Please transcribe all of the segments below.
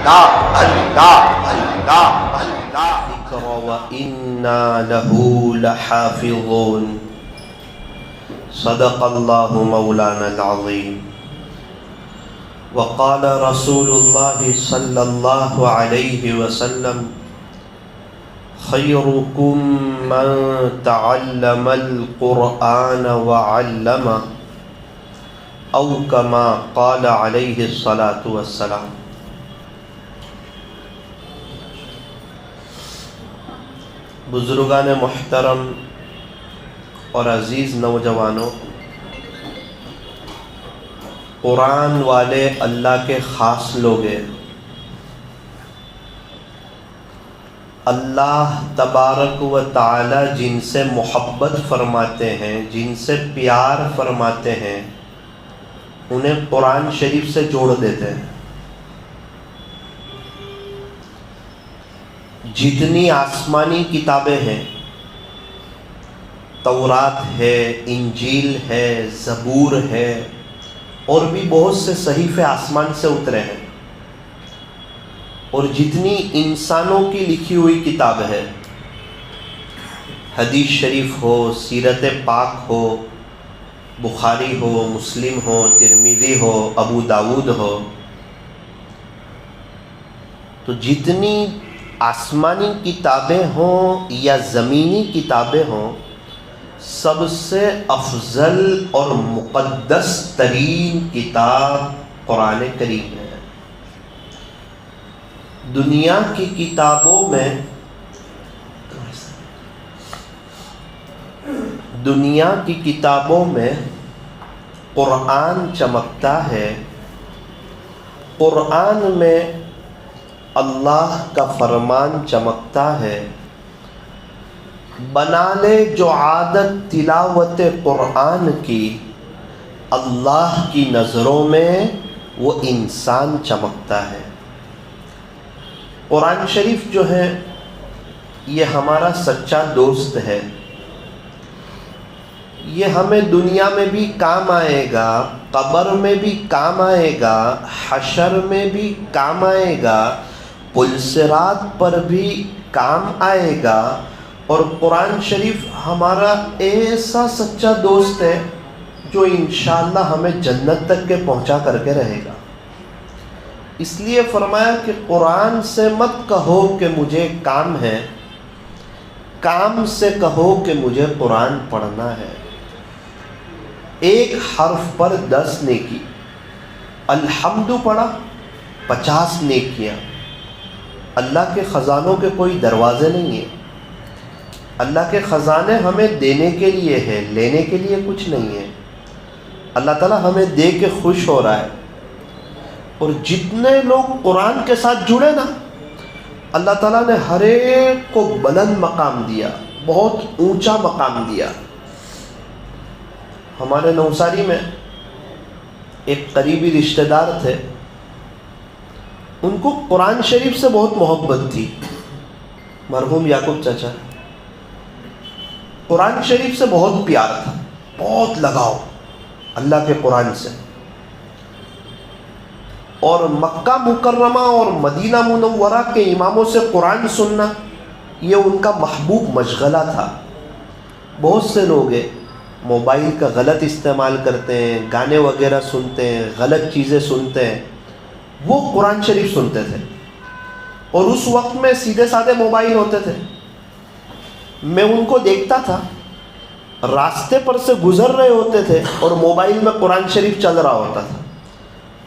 اللہ اللہ اللہ اللہ ذکر وَإِنَّا لَهُ لَحَافِظُونَ صدق اللہ مولانا العظیم وقال رسول اللہ صلی اللہ علیہ وسلم خیرکم من تعلم القرآن وعلمہ او کما قال علیہ الصلاۃ والسلام۔ بزرگان محترم اور عزیز نوجوانوں، قرآن والے اللہ کے خاص لوگ ہیں۔ اللہ تبارک و تعالی جن سے محبت فرماتے ہیں، جن سے پیار فرماتے ہیں، انہیں قرآن شریف سے جوڑ دیتے ہیں۔ جتنی آسمانی کتابیں ہیں، تورات ہے، انجیل ہے، زبور ہے، اور بھی بہت سے صحیفے آسمان سے اترے ہیں، اور جتنی انسانوں کی لکھی ہوئی کتاب ہے، حدیث شریف ہو، سیرت پاک ہو، بخاری ہو، مسلم ہو، ترمذی ہو، ابو داود ہو، تو جتنی آسمانی کتابیں ہوں یا زمینی کتابیں ہوں، سب سے افضل اور مقدس ترین کتاب قرآن کریم ہے۔ دنیا کی کتابوں میں قرآن چمکتا ہے۔ قرآن میں اللہ کا فرمان چمکتا ہے۔ بنا لے جو عادت تلاوت قرآن کی، اللہ کی نظروں میں وہ انسان چمکتا ہے۔ قرآن شریف جو ہے یہ ہمارا سچا دوست ہے۔ یہ ہمیں دنیا میں بھی کام آئے گا، قبر میں بھی کام آئے گا، حشر میں بھی کام آئے گا، پل صراط پر بھی کام آئے گا، اور قرآن شریف ہمارا ایسا سچا دوست ہے جو انشاءاللہ ہمیں جنت تک کے پہنچا کر کے رہے گا۔ اس لیے فرمایا کہ قرآن سے مت کہو کہ مجھے کام ہے، کام سے کہو کہ مجھے قرآن پڑھنا ہے۔ ایک حرف پر 10 نیکی، الحمد پڑھا 50 نیکیاں۔ اللہ کے خزانوں کے کوئی دروازے نہیں ہیں۔ اللہ کے خزانے ہمیں دینے کے لیے ہے، لینے کے لیے کچھ نہیں ہے۔ اللہ تعالیٰ ہمیں دے کے خوش ہو رہا ہے، اور جتنے لوگ قرآن کے ساتھ جڑے نا، اللہ تعالیٰ نے ہر ایک کو بلند مقام دیا، بہت اونچا مقام دیا۔ ہمارے نوساری میں ایک قریبی رشتہ دار تھے، ان کو قرآن شریف سے بہت محبت تھی، مرحوم یعقوب چچا۔ قرآن شریف سے بہت پیار تھا، بہت لگاؤ اللہ کے قرآن سے، اور مکہ مکرمہ اور مدینہ منورہ کے اماموں سے قرآن سننا یہ ان کا محبوب مشغلہ تھا۔ بہت سے لوگ موبائل کا غلط استعمال کرتے ہیں، گانے وغیرہ سنتے ہیں، غلط چیزیں سنتے ہیں، وہ قرآن شریف سنتے تھے۔ اور اس وقت میں سیدھے سادھے موبائل ہوتے تھے، میں ان کو دیکھتا تھا، راستے پر سے گزر رہے ہوتے تھے اور موبائل میں قرآن شریف چل رہا ہوتا تھا،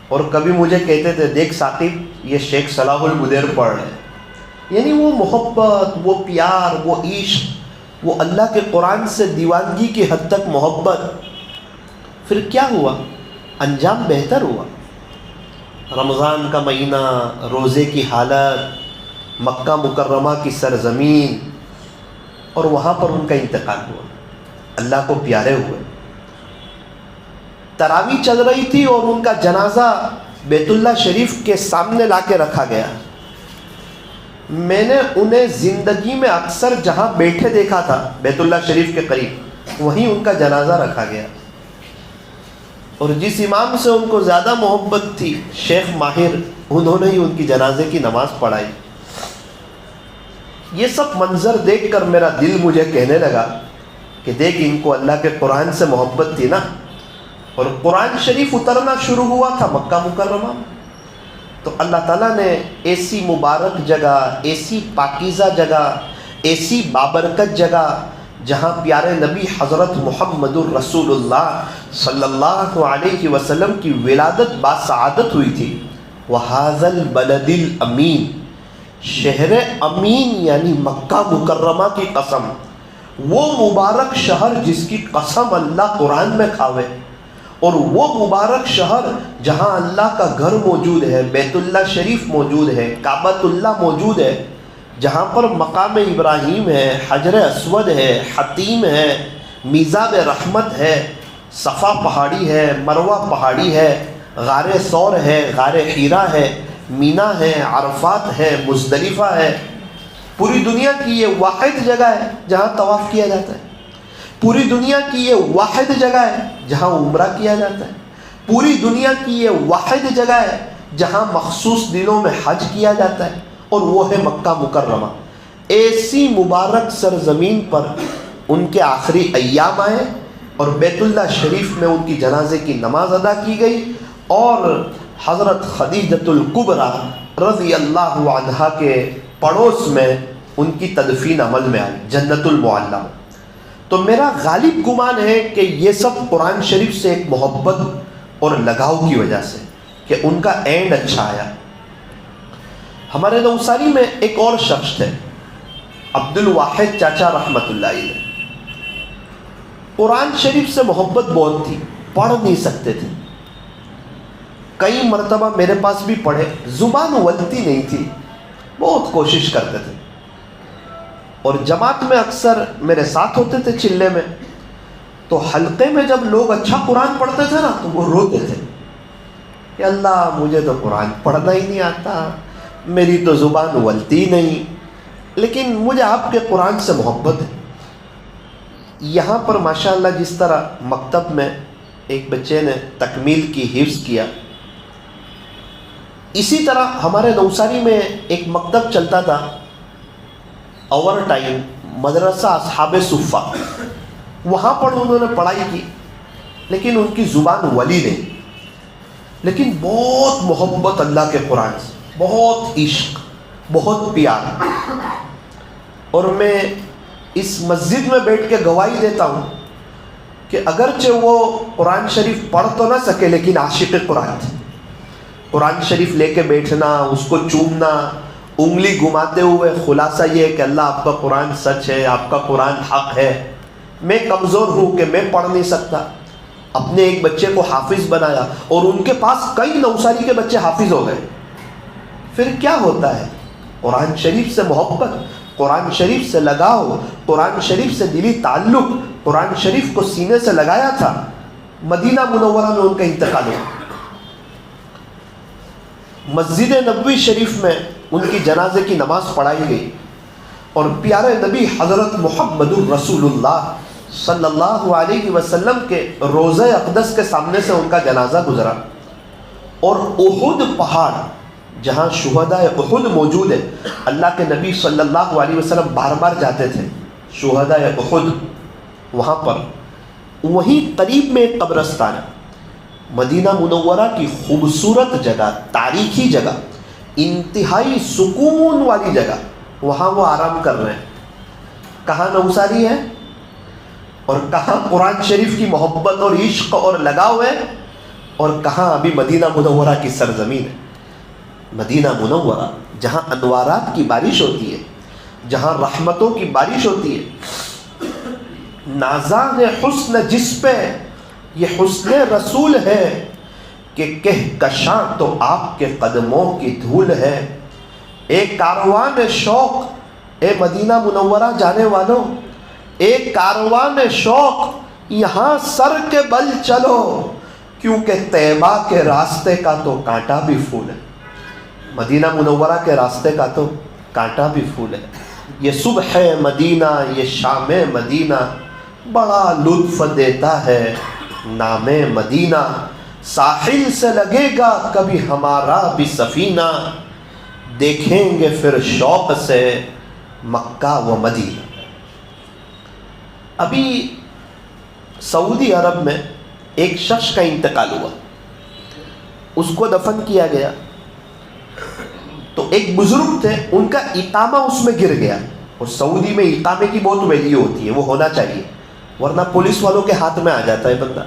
اور کبھی مجھے کہتے تھے دیکھ ثاقب یہ شیخ صلاح المدیر پڑھ رہے ہیں۔ یعنی وہ محبت، وہ پیار، وہ عشق، وہ اللہ کے قرآن سے دیوانگی کی حد تک محبت۔ پھر کیا ہوا؟ انجام بہتر ہوا۔ رمضان کا مہینہ، روزے کی حالت، مکہ مکرمہ کی سرزمین، اور وہاں پر ان کا انتقال ہوا، اللہ کو پیارے ہوئے۔ تراویح چل رہی تھی اور ان کا جنازہ بیت اللہ شریف کے سامنے لا کے رکھا گیا۔ میں نے انہیں زندگی میں اکثر جہاں بیٹھے دیکھا تھا بیت اللہ شریف کے قریب، وہیں ان کا جنازہ رکھا گیا۔ اور جس امام سے ان کو زیادہ محبت تھی شیخ ماہر، انہوں نے ہی ان کی جنازے کی نماز پڑھائی۔ یہ سب منظر دیکھ کر میرا دل مجھے کہنے لگا کہ دیکھ ان کو اللہ کے قرآن سے محبت تھی نا، اور قرآن شریف اترنا شروع ہوا تھا مکہ مکرمہ میں، تو اللہ تعالیٰ نے ایسی مبارک جگہ، ایسی پاکیزہ جگہ، ایسی بابرکت جگہ جہاں پیارے نبی حضرت محمد الرسول اللہ صلی اللہ علیہ وسلم کی ولادت باسعادت ہوئی تھی، وَهَذَا الْبَلَدِ الْأَمِينَ، شہر امین یعنی مکہ مکرمہ کی قسم، وہ مبارک شہر جس کی قسم اللہ قرآن میں کھاوے، اور وہ مبارک شہر جہاں اللہ کا گھر موجود ہے، بیت اللہ شریف موجود ہے، کعبۃ اللہ موجود ہے، جہاں پر مقام ابراہیم ہے، حجر اسود ہے، حتیم ہے، میزاب رحمت ہے، صفا پہاڑی ہے، مروہ پہاڑی ہے، غار ثور ہے، غار حیرا ہے، مینا ہے، عرفات ہے، مزدلفہ ہے۔ پوری دنیا کی یہ واحد جگہ ہے جہاں طواف کیا جاتا ہے، پوری دنیا کی یہ واحد جگہ ہے جہاں عمرہ کیا جاتا ہے، پوری دنیا کی یہ واحد جگہ ہے جہاں مخصوص دنوں میں حج کیا جاتا ہے، اور وہ ہے مکہ مکرمہ۔ ایسی مبارک سرزمین پر ان کے آخری ایام آئے اور بیت اللہ شریف میں ان کی جنازے کی نماز ادا کی گئی، اور حضرت خدیجۃ الکبریٰ رضی اللہ عنہا کے پڑوس میں ان کی تدفین عمل میں آئی جنت المعلیٰ۔ تو میرا غالب گمان ہے کہ یہ سب قرآن شریف سے ایک محبت اور لگاؤ کی وجہ سے کہ ان کا اینڈ اچھا آیا۔ ہمارے نوساری میں ایک اور شخص تھے عبد الواحد چاچا رحمۃ اللہ علیہ، قرآن شریف سے محبت بہت تھی، پڑھ نہیں سکتے تھے، کئی مرتبہ میرے پاس بھی پڑھے، زبان ولتی نہیں تھی، بہت کوشش کرتے تھے، اور جماعت میں اکثر میرے ساتھ ہوتے تھے چلے میں، تو حلقے میں جب لوگ اچھا قرآن پڑھتے تھے نا تو وہ روتے تھے کہ اللہ مجھے تو قرآن پڑھنا ہی نہیں آتا، میری تو زبان ولتی نہیں، لیکن مجھے آپ کے قرآن سے محبت ہے۔ یہاں پر ماشاءاللہ جس طرح مکتب میں ایک بچے نے تکمیل کی، حفظ کیا، اسی طرح ہمارے نوساری میں ایک مکتب چلتا تھا اوور ٹائم، مدرسہ اصحاب صفہ، وہاں پر انہوں نے پڑھائی کی، لیکن ان کی زبان ولی نہیں، لیکن بہت محبت اللہ کے قرآن سے، بہت عشق، بہت پیار۔ اور میں اس مسجد میں بیٹھ کے گواہی دیتا ہوں کہ اگرچہ وہ قرآن شریف پڑھ تو نہ سکے لیکن عاشق قرآن تھے۔ قرآن شریف لے کے بیٹھنا، اس کو چومنا، انگلی گھماتے ہوئے، خلاصہ یہ ہے کہ اللہ آپ کا قرآن سچ ہے، آپ کا قرآن حق ہے، میں کمزور ہوں کہ میں پڑھ نہیں سکتا۔ اپنے ایک بچے کو حافظ بنایا، اور ان کے پاس کئی نوساری کے بچے حافظ ہو گئے۔ پھر کیا ہوتا ہے؟ قرآن شریف سے محبت، قرآن شریف سے لگاؤ، قرآن شریف سے دلی تعلق، قرآن شریف کو سینے سے لگایا تھا۔ مدینہ منورہ میں ان کا انتقال ہوا، مسجد نبوی شریف میں ان کی جنازے کی نماز پڑھائی گئی، اور پیارے نبی حضرت محمد الرسول اللہ صلی اللہ علیہ وسلم کے روضہ اقدس کے سامنے سے ان کا جنازہ گزرا، اور احد پہاڑ جہاں شہداء احد موجود ہے، اللہ کے نبی صلی اللہ علیہ وسلم بار بار جاتے تھے شہداء احد، وہاں پر وہیں قریب میں ایک قبرستان ہے، مدینہ منورہ کی خوبصورت جگہ، تاریخی جگہ، انتہائی سکون والی جگہ، وہاں وہ آرام کر رہے ہیں۔ کہاں نوساری ہے اور کہاں قرآن شریف کی محبت اور عشق اور لگاؤ ہے، اور کہاں ابھی مدینہ منورہ کی سرزمین ہے۔ مدینہ منورہ جہاں انوارات کی بارش ہوتی ہے، جہاں رحمتوں کی بارش ہوتی ہے، نازاں حسن جس پہ یہ حسن رسول ہے کہ کہکشاں تو آپ کے قدموں کی دھول ہے۔ ایک کاروان شوق اے مدینہ منورہ جانے والوں، ایک کاروان شوق یہاں سر کے بل چلو، کیونکہ طیبہ کے راستے کا تو کانٹا بھی پھول ہے۔ مدینہ منورہ کے راستے کا تو کانٹا بھی پھول ہے۔ یہ صبح مدینہ، یہ شام مدینہ بڑا لطف دیتا ہے، نام مدینہ، ساحل سے لگے گا کبھی ہمارا بھی سفینہ، دیکھیں گے پھر شوق سے مکہ و مدینہ۔ ابھی سعودی عرب میں ایک شخص کا انتقال ہوا، اس کو دفن کیا گیا، تو ایک بزرگ تھے، ان کا اقامہ اس میں گر گیا، اور سعودی میں اقامے کی بہت ویلیو ہوتی ہے، وہ ہونا چاہیے، ورنہ پولیس والوں کے ہاتھ میں آ جاتا ہے بندہ۔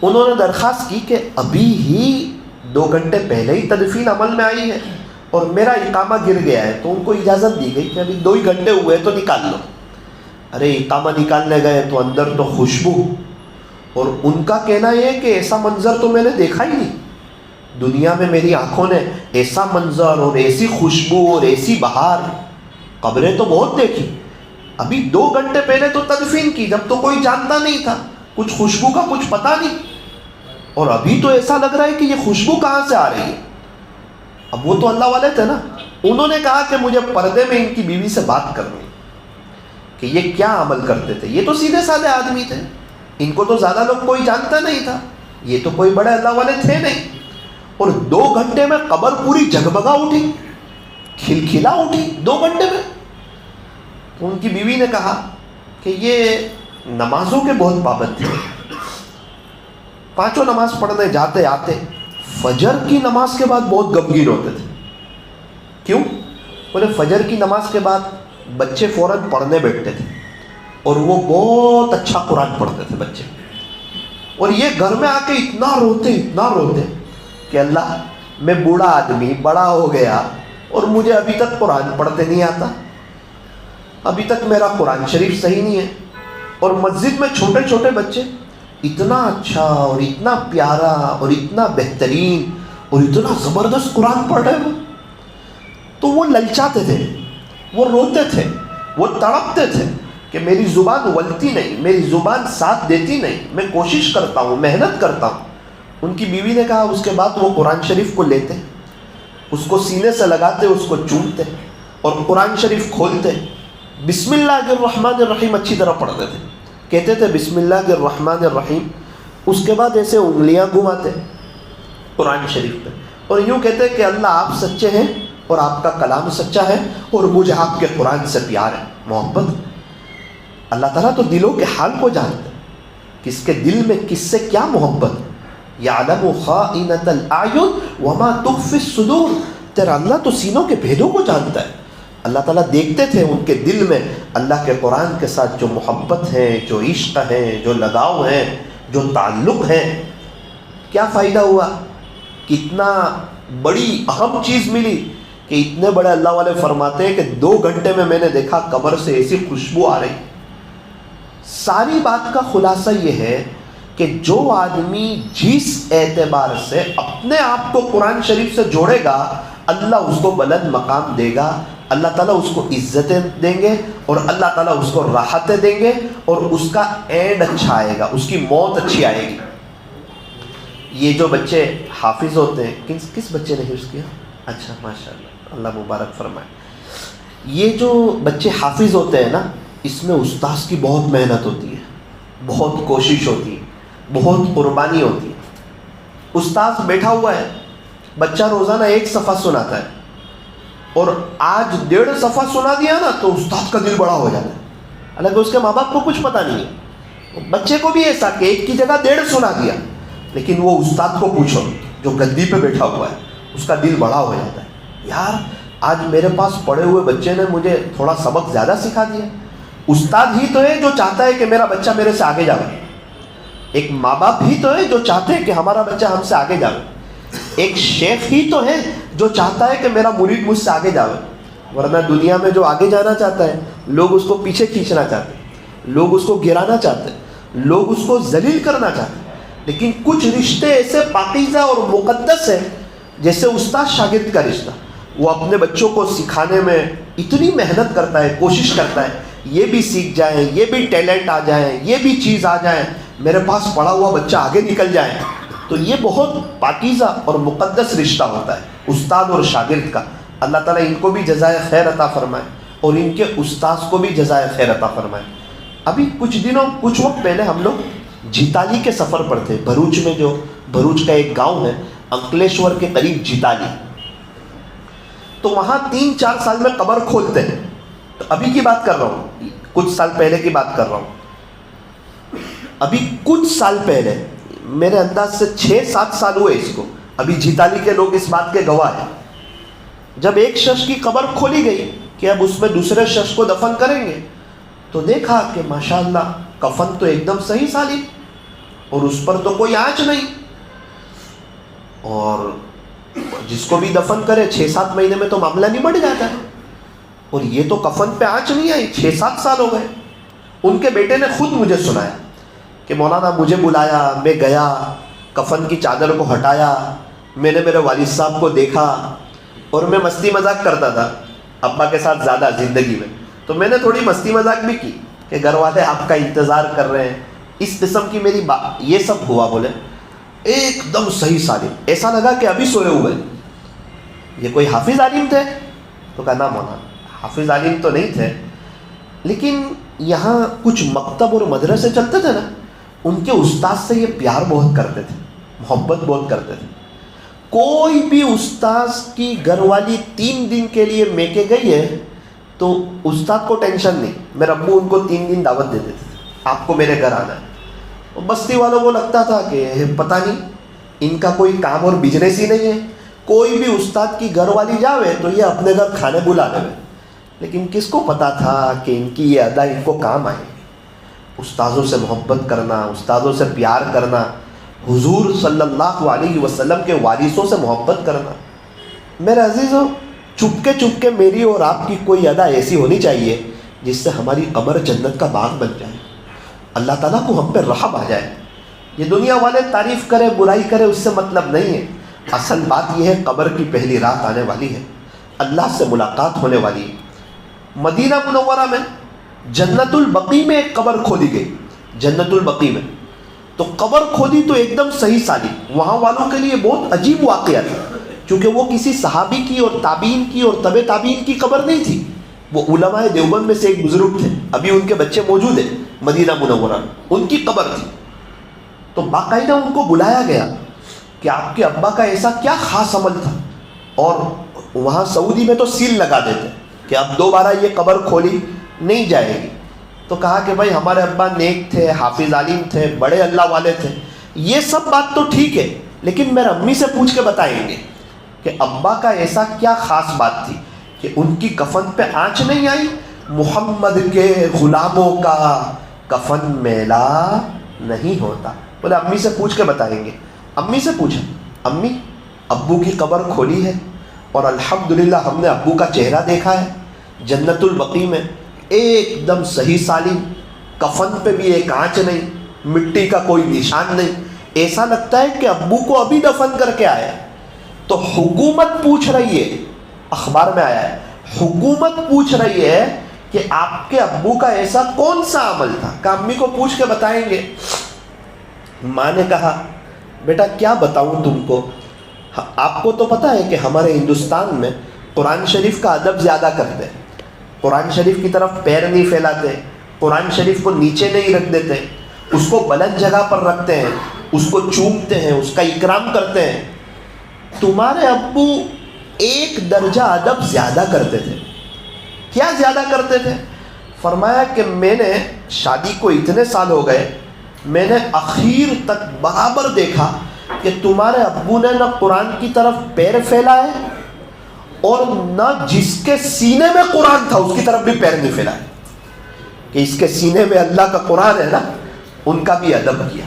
انہوں نے درخواست کی کہ ابھی ہی 2 گھنٹے پہلے ہی تدفین عمل میں آئی ہے اور میرا اقامہ گر گیا ہے، تو ان کو اجازت دی گئی کہ ابھی 2 ہی گھنٹے ہوئے تو نکال لو۔ ارے اقامہ نکالنے گئے تو اندر تو خوشبو، اور ان کا کہنا یہ ہے کہ ایسا منظر تو میں نے دیکھا ہی نہیں، دنیا میں میری آنکھوں نے ایسا منظر اور ایسی خوشبو اور ایسی بہار، قبریں تو بہت دیکھی، ابھی 2 گھنٹے پہلے تو تدفین کی جب تو کوئی جانتا نہیں تھا، کچھ خوشبو کا کچھ پتہ نہیں، اور ابھی تو ایسا لگ رہا ہے کہ یہ خوشبو کہاں سے آ رہی ہے۔ اب وہ تو اللہ والے تھے نا، انہوں نے کہا کہ مجھے پردے میں ان کی بیوی سے بات کرنی کہ یہ کیا عمل کرتے تھے، یہ تو سیدھے سادھے آدمی تھے، ان کو تو زیادہ لوگ کوئی جانتا نہیں تھا، یہ تو کوئی بڑے اللہ والے تھے نہیں، اور 2 گھنٹے میں قبر پوری جگمگا اٹھی، کھلکھلا اٹھی 2 گھنٹے میں۔ تو ان کی بیوی نے کہا کہ یہ نمازوں کے بہت پابند تھے، 5 نماز پڑھنے جاتے آتے فجر کی نماز کے بعد بہت غمگین ہوتے تھے۔ کیوں؟ بولے فجر کی نماز کے بعد بچے فوراً پڑھنے بیٹھتے تھے، اور وہ بہت اچھا قرآن پڑھتے تھے بچے، اور یہ گھر میں آ کے اتنا روتے کہ اللہ میں بوڑھا آدمی بڑا ہو گیا اور مجھے ابھی تک قرآن پڑھتے نہیں آتا، ابھی تک میرا قرآن شریف صحیح نہیں ہے، اور مسجد میں چھوٹے چھوٹے بچے اتنا اچھا اور اتنا پیارا اور اتنا بہترین اور اتنا زبردست قرآن پڑھ رہے ہو، تو وہ للچاتے تھے، وہ روتے تھے، وہ تڑپتے تھے کہ میری زبان ولتی نہیں، میری زبان ساتھ دیتی نہیں، میں کوشش کرتا ہوں، محنت کرتا ہوں۔ ان کی بیوی نے کہا اس کے بعد وہ قرآن شریف کو لیتے، اس کو سینے سے لگاتے، اس کو چومتے اور قرآن شریف کھولتے، بسم اللہ الرحمن الرحیم اچھی طرح پڑھتے تھے، کہتے تھے بسم اللہ الرحمن الرحیم، اس کے بعد ایسے انگلیاں گھماتے قرآن شریف پہ، اور یوں کہتے کہ اللہ آپ سچے ہیں اور آپ کا کلام سچا ہے اور مجھے آپ کے قرآن سے پیار ہے، محبت۔ اللہ تعالیٰ تو دلوں کے حال کو جانتا ہے، کس کے دل میں کس سے کیا محبت، یعلم خائنۃ الاعین وما تخفی الصدور، تیرا اللہ تو سینوں کے بھیدوں کو جانتا ہے۔ اللہ تعالیٰ دیکھتے تھے ان کے دل میں اللہ کے قرآن کے ساتھ جو محبت ہے، جو عشق ہے، جو لگاؤ ہے، جو تعلق ہے۔ کیا فائدہ ہوا؟ کتنا بڑی اہم چیز ملی کہ اتنے بڑے اللہ والے فرماتے ہیں کہ 2 گھنٹے میں میں نے دیکھا قبر سے ایسی خوشبو آ رہی۔ ساری بات کا خلاصہ یہ ہے کہ جو آدمی جس اعتبار سے اپنے آپ کو قرآن شریف سے جوڑے گا، اللہ اس کو بلند مقام دے گا، اللہ تعالیٰ اس کو عزتیں دیں گے، اور اللہ تعالیٰ اس کو راحتیں دیں گے، اور اس کا اینڈ اچھا آئے گا، اس کی موت اچھی آئے گی۔ یہ جو بچے حافظ ہوتے ہیں، کس بچے نے حفظ کیا؟ اچھا ماشاءاللہ، اللہ مبارک فرمائے۔ یہ جو بچے حافظ ہوتے ہیں نا، اس میں استاذ کی بہت محنت ہوتی ہے، بہت کوشش ہوتی ہے، بہت قربانی ہوتی ہے۔ استاذ بیٹھا ہوا ہے، بچہ روزانہ 1 صفحہ سناتا ہے، اور آج 1.5 صفحہ سنا دیا نا تو استاد کا دل بڑا ہو جاتا ہے، حالانکہ اس کے ماں باپ کو کچھ پتہ نہیں ہے۔ بچے کو بھی ایسا کہ 1 کی جگہ 1.5 سنا دیا، لیکن وہ استاد کو پوچھو جو گدی پہ بیٹھا ہوا ہے، اس کا دل بڑا ہو جاتا ہے، یار آج میرے پاس پڑھے ہوئے بچے نے مجھے تھوڑا سبق زیادہ سکھا دیا۔ استاد ہی تو ہے جو چاہتا ہے کہ میرا بچہ میرے سے آگے جائے، ایک ماں باپ ہی تو ہے جو چاہتے ہیں کہ ہمارا بچہ ہم سے آگے جائے، ایک شیخ ہی تو ہے جو چاہتا ہے کہ میرا مرید مجھ سے آگے جائے۔ ورنہ دنیا میں جو آگے جانا چاہتا ہے، لوگ اس کو پیچھے کھینچنا چاہتے ہیں، لوگ اس کو گرانا چاہتے ہیں، لوگ اس کو ذلیل کرنا چاہتے ہیں۔ لیکن کچھ رشتے ایسے پاکیزہ اور مقدس ہیں، جیسے استاد شاگرد کا رشتہ، وہ اپنے بچوں کو سکھانے میں اتنی محنت کرتا ہے، کوشش کرتا ہے، یہ بھی سیکھ جائیں، یہ بھی ٹیلنٹ آ جائیں، یہ بھی چیز آ جائیں، میرے پاس پڑھا ہوا بچہ آگے نکل جائے۔ تو یہ بہت پاکیزہ اور مقدس رشتہ ہوتا ہے استاد اور شاگرد کا۔ اللہ تعالیٰ ان کو بھی جزائے خیر عطا فرمائے، اور ان کے استاذ کو بھی جزائے خیر عطا فرمائے۔ ابھی کچھ وقت پہلے ہم لوگ جیتالی کے سفر پر تھے، بھروچ میں، جو بھروچ کا ایک گاؤں ہے انکلیشور کے قریب جیتالی، تو وہاں 3-4 سال میں قبر کھولتے ہیں. تو ابھی کی بات کر رہا ہوں، کچھ سال پہلے کی بات کر رہا ہوں. ابھی کچھ سال پہلے، میرے انداز سے 6-7 سال ہوئے اس کو، ابھی جیتالی کے لوگ اس بات کے گواہ ہیں. جب ایک شخص کی قبر کھولی گئی کہ اب اس میں دوسرے شخص کو دفن کریں گے، تو دیکھا کہ ماشاءاللہ کفن تو ایک دم صحیح سالم، اور اس پر تو کوئی آنچ نہیں، اور جس کو بھی دفن کرے 6-7 مہینے میں تو معاملہ نمٹ جاتا ہے، اور یہ تو کفن پہ آنچ نہیں آئی. 6-7 سال ہو گئے. ان کے بیٹے نے خود مجھے سنایا کہ مولانا مجھے بلایا، میں گیا، کفن کی چادر کو ہٹایا، میں نے میرے والد صاحب کو دیکھا، اور میں مستی مذاق کرتا تھا ابا کے ساتھ زیادہ زندگی میں، تو میں نے تھوڑی مستی مذاق بھی کی کہ گھر والے آپ کا انتظار کر رہے ہیں، اس قسم کی میری بات. یہ سب ہوا. بولے ایک دم صحیح سالم، ایسا لگا کہ ابھی سوئے ہوئے. یہ کوئی حافظ عالم تھے؟ تو کہا نہ مولانا، حافظ عالم تو نہیں تھے، لیکن یہاں کچھ مکتب اور مدرسے چلتے تھے نا، ان کے استاد سے یہ پیار بہت کرتے تھے، محبت بہت کرتے تھے. کوئی بھی استاد کی گھر والی 3 دن کے لیے میکے گئی ہے تو استاد کو ٹینشن نہیں، میرے ابو ان کو 3 دن دعوت دے دیتے تھے، آپ کو میرے گھر آنا ہے. بستی والوں کو لگتا تھا کہ پتہ نہیں ان کا کوئی کام اور بزنس ہی نہیں ہے، کوئی بھی استاد کی گھر والی جاوے تو یہ اپنے گھر کھانے بلا لے. لیکن کس کو پتا تھا کہ ان کی یہ ادا ان کو کام آئے. استاذوں سے محبت کرنا، استاذوں سے پیار کرنا، حضور صلی اللہ علیہ وسلم کے وارثوں سے محبت کرنا. میرے عزیزوں، چپ کے میری اور آپ کی کوئی ادا ایسی ہونی چاہیے جس سے ہماری قبر جنت کا باغ بن جائے، اللہ تعالیٰ کو ہم پہ رحم آ جائے. یہ دنیا والے تعریف کرے برائی کرے اس سے مطلب نہیں ہے. اصل بات یہ ہے قبر کی پہلی رات آنے والی ہے، اللہ سے ملاقات ہونے والی ہے. مدینہ منورہ میں جنت البقیع میں ایک قبر کھودی گئی، جنت البقیع میں. تو قبر کھودی تو ایک دم صحیح سالم. وہاں والوں کے لیے بہت عجیب واقعہ تھا، چونکہ وہ کسی صحابی کی اور تابعین کی اور تبع تابعین کی قبر نہیں تھی. وہ علماء دیوبند میں سے ایک بزرگ تھے، ابھی ان کے بچے موجود ہیں مدینہ منورہ میں، ان کی قبر تھی. تو باقاعدہ ان کو بلایا گیا کہ آپ کے ابا کا ایسا کیا خاص عمل تھا. اور وہاں سعودی میں تو سیل لگا دیتے کہ اب دوبارہ یہ قبر کھولی نہیں جائے گی. تو کہا کہ بھائی ہمارے ابا نیک تھے، حافظ عالم تھے، بڑے اللہ والے تھے. یہ سب بات تو ٹھیک ہے، لیکن میرے امی سے پوچھ کے بتائیں گے کہ ابا کا ایسا کیا خاص بات تھی کہ ان کی کفن پہ آنچ نہیں آئی. محمد کے غلاموں کا کفن میلا نہیں ہوتا. بولے امی سے پوچھ کے بتائیں گے. امی سے پوچھا، امی ابو کی قبر کھولی ہے اور الحمدللہ ہم نے ابو کا چہرہ دیکھا ہے جنت البقیع میں، ایک دم صحیح سالم، کفن پہ بھی ایک آنچ نہیں، مٹی کا کوئی نشان نہیں، ایسا لگتا ہے کہ ابو کو ابھی دفن کر کے آیا. تو حکومت پوچھ رہی ہے، اخبار میں آیا ہے، حکومت پوچھ رہی ہے کہ آپ کے ابو کا ایسا کون سا عمل تھا کہ امی کو پوچھ کے بتائیں گے. ماں نے کہا بیٹا کیا بتاؤں تم کو، آپ کو تو پتہ ہے کہ ہمارے ہندوستان میں قرآن شریف کا ادب زیادہ کرتے ہیں، قرآن شریف کی طرف پیر نہیں پھیلاتے، قرآن شریف کو نیچے نہیں رکھ دیتے، اس کو بلند جگہ پر رکھتے ہیں، اس کو چومتے ہیں، اس کا اکرام کرتے ہیں. تمہارے ابو ایک درجہ ادب زیادہ کرتے تھے. کیا زیادہ کرتے تھے؟ فرمایا کہ میں نے شادی کو اتنے سال ہو گئے، میں نے اخیر تک برابر دیکھا کہ تمہارے ابو نے نہ قرآن کی طرف پیر پھیلائے اور نہ جس کے سینے میں قرآن تھا اس کی طرف بھی پیر نہیں پھیلائے، کہ اس کے سینے میں اللہ کا قرآن ہے نا، ان کا بھی ادب کیا.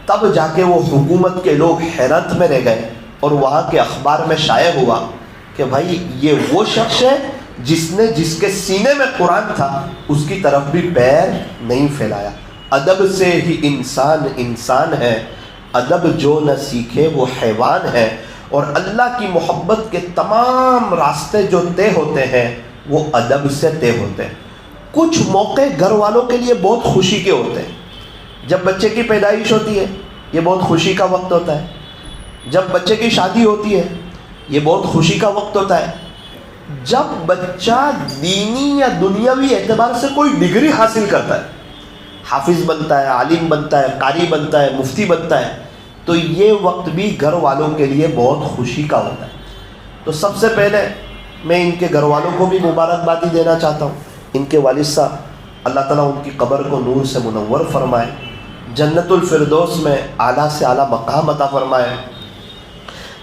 تب جا کے وہ حکومت کے لوگ حیرت میں رہ گئے اور وہاں کے اخبار میں شائع ہوا کہ بھائی یہ وہ شخص ہے جس نے جس کے سینے میں قرآن تھا اس کی طرف بھی پیر نہیں پھیلایا. ادب سے ہی انسان انسان ہے، ادب جو نہ سیکھے وہ حیوان ہے. اور اللہ کی محبت کے تمام راستے جو طے ہوتے ہیں وہ ادب سے طے ہوتے ہیں. کچھ موقع گھر والوں کے لیے بہت خوشی کے ہوتے ہیں. جب بچے کی پیدائش ہوتی ہے یہ بہت خوشی کا وقت ہوتا ہے. جب بچے کی شادی ہوتی ہے یہ بہت خوشی کا وقت ہوتا ہے. جب بچہ دینی یا دنیاوی اعتبار سے کوئی ڈگری حاصل کرتا ہے حافظ بنتا ہے، عالم بنتا ہے، قاری بنتا ہے، مفتی بنتا ہے، تو یہ وقت بھی گھر والوں کے لیے بہت خوشی کا ہوتا ہے۔ تو سب سے پہلے میں ان کے گھر والوں کو بھی مبارکبادی دینا چاہتا ہوں۔ ان کے والد صاحب، اللہ تعالیٰ ان کی قبر کو نور سے منور فرمائے، جنت الفردوس میں اعلیٰ سے اعلیٰ مقام عطا فرمائے۔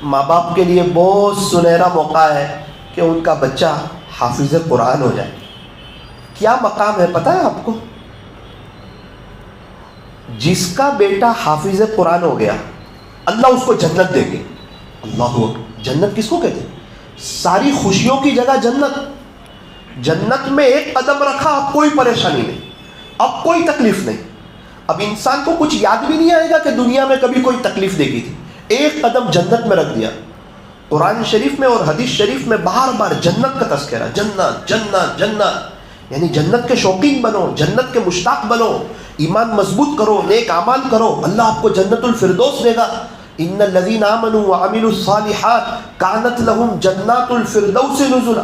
ماں باپ کے لیے بہت سنہرا موقع ہے کہ ان کا بچہ حافظ قرآن ہو جائے۔ کیا مقام ہے پتہ ہے آپ کو؟ جس کا بیٹا حافظ قرآن ہو گیا اللہ اس کو جنت دے گی۔ اللہ اکبر! جنت کس کو کہتے ہیں؟ ساری خوشیوں کی جگہ جنت۔ جنت میں ایک قدم رکھا اب کوئی پریشانی نہیں، اب کوئی تکلیف نہیں، اب انسان کو کچھ یاد بھی نہیں آئے گا کہ دنیا میں کبھی کوئی تکلیف دیکھی تھی۔ ایک قدم جنت میں رکھ دیا۔ قرآن شریف میں اور حدیث شریف میں بار بار جنت کا تذکرہ، جنت جنت جنت، یعنی جنت کے شوقین بنو، جنت کے مشتاق بنو، ایمان مضبوط کرو، نیک اعمال کرو، اللہ آپ کو جنت الفردوس دے گا۔ ان الذین آمنوا وعملوا الصالحات کانت لهم جنات الفردوس نزلا۔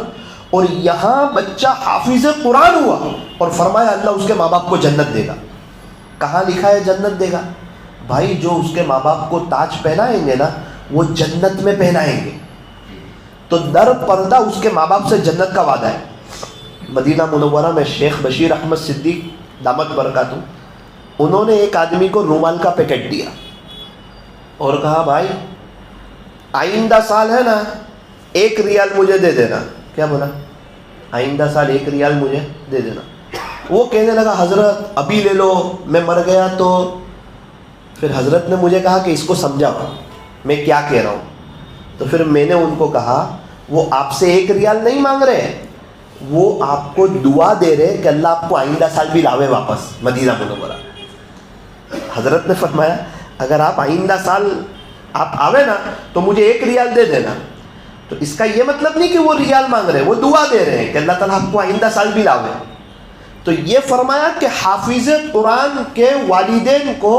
اور یہاں بچہ حافظ قرآن ہوا اور فرمایا اللہ اس کے ماں باپ کو جنت دے گا۔ کہاں لکھا ہے جنت دے گا؟ بھائی جو اس کے ماں باپ کو تاج پہنائیں گے نا وہ جنت میں پہنائیں گے۔ تو در پردہ اس کے ماں باپ سے جنت کا وعدہ ہے۔ مدینہ منورہ میں شیخ بشیر احمد صدیق دامت برکاتہ، انہوں نے ایک آدمی کو رومال کا پیکٹ دیا اور کہا بھائی آئندہ سال ہے نا 1 ریال مجھے دے دینا۔ کیا بولا؟ آئندہ سال 1 ریال مجھے دے دینا۔ وہ کہنے لگا حضرت ابھی لے لو، میں مر گیا تو۔ پھر حضرت نے مجھے کہا کہ اس کو سمجھاؤ میں کیا کہہ رہا ہوں۔ تو پھر میں نے ان کو کہا وہ آپ سے 1 ریال نہیں مانگ رہے، وہ آپ کو دعا دے رہے کہ اللہ آپ کو آئندہ سال بھی لاوے واپس مدینہ منورہ۔ حضرت نے فرمایا اگر آپ آئندہ سال آپ آوے نا تو مجھے 1 ریال دے دینا۔ تو اس کا یہ مطلب نہیں کہ وہ ریال مانگ رہے ہیں، وہ دعا دے رہے ہیں کہ اللہ تعالیٰ آپ کو آئندہ سال بھی لاوے۔ تو یہ فرمایا کہ حافظ قرآن کے والدین کو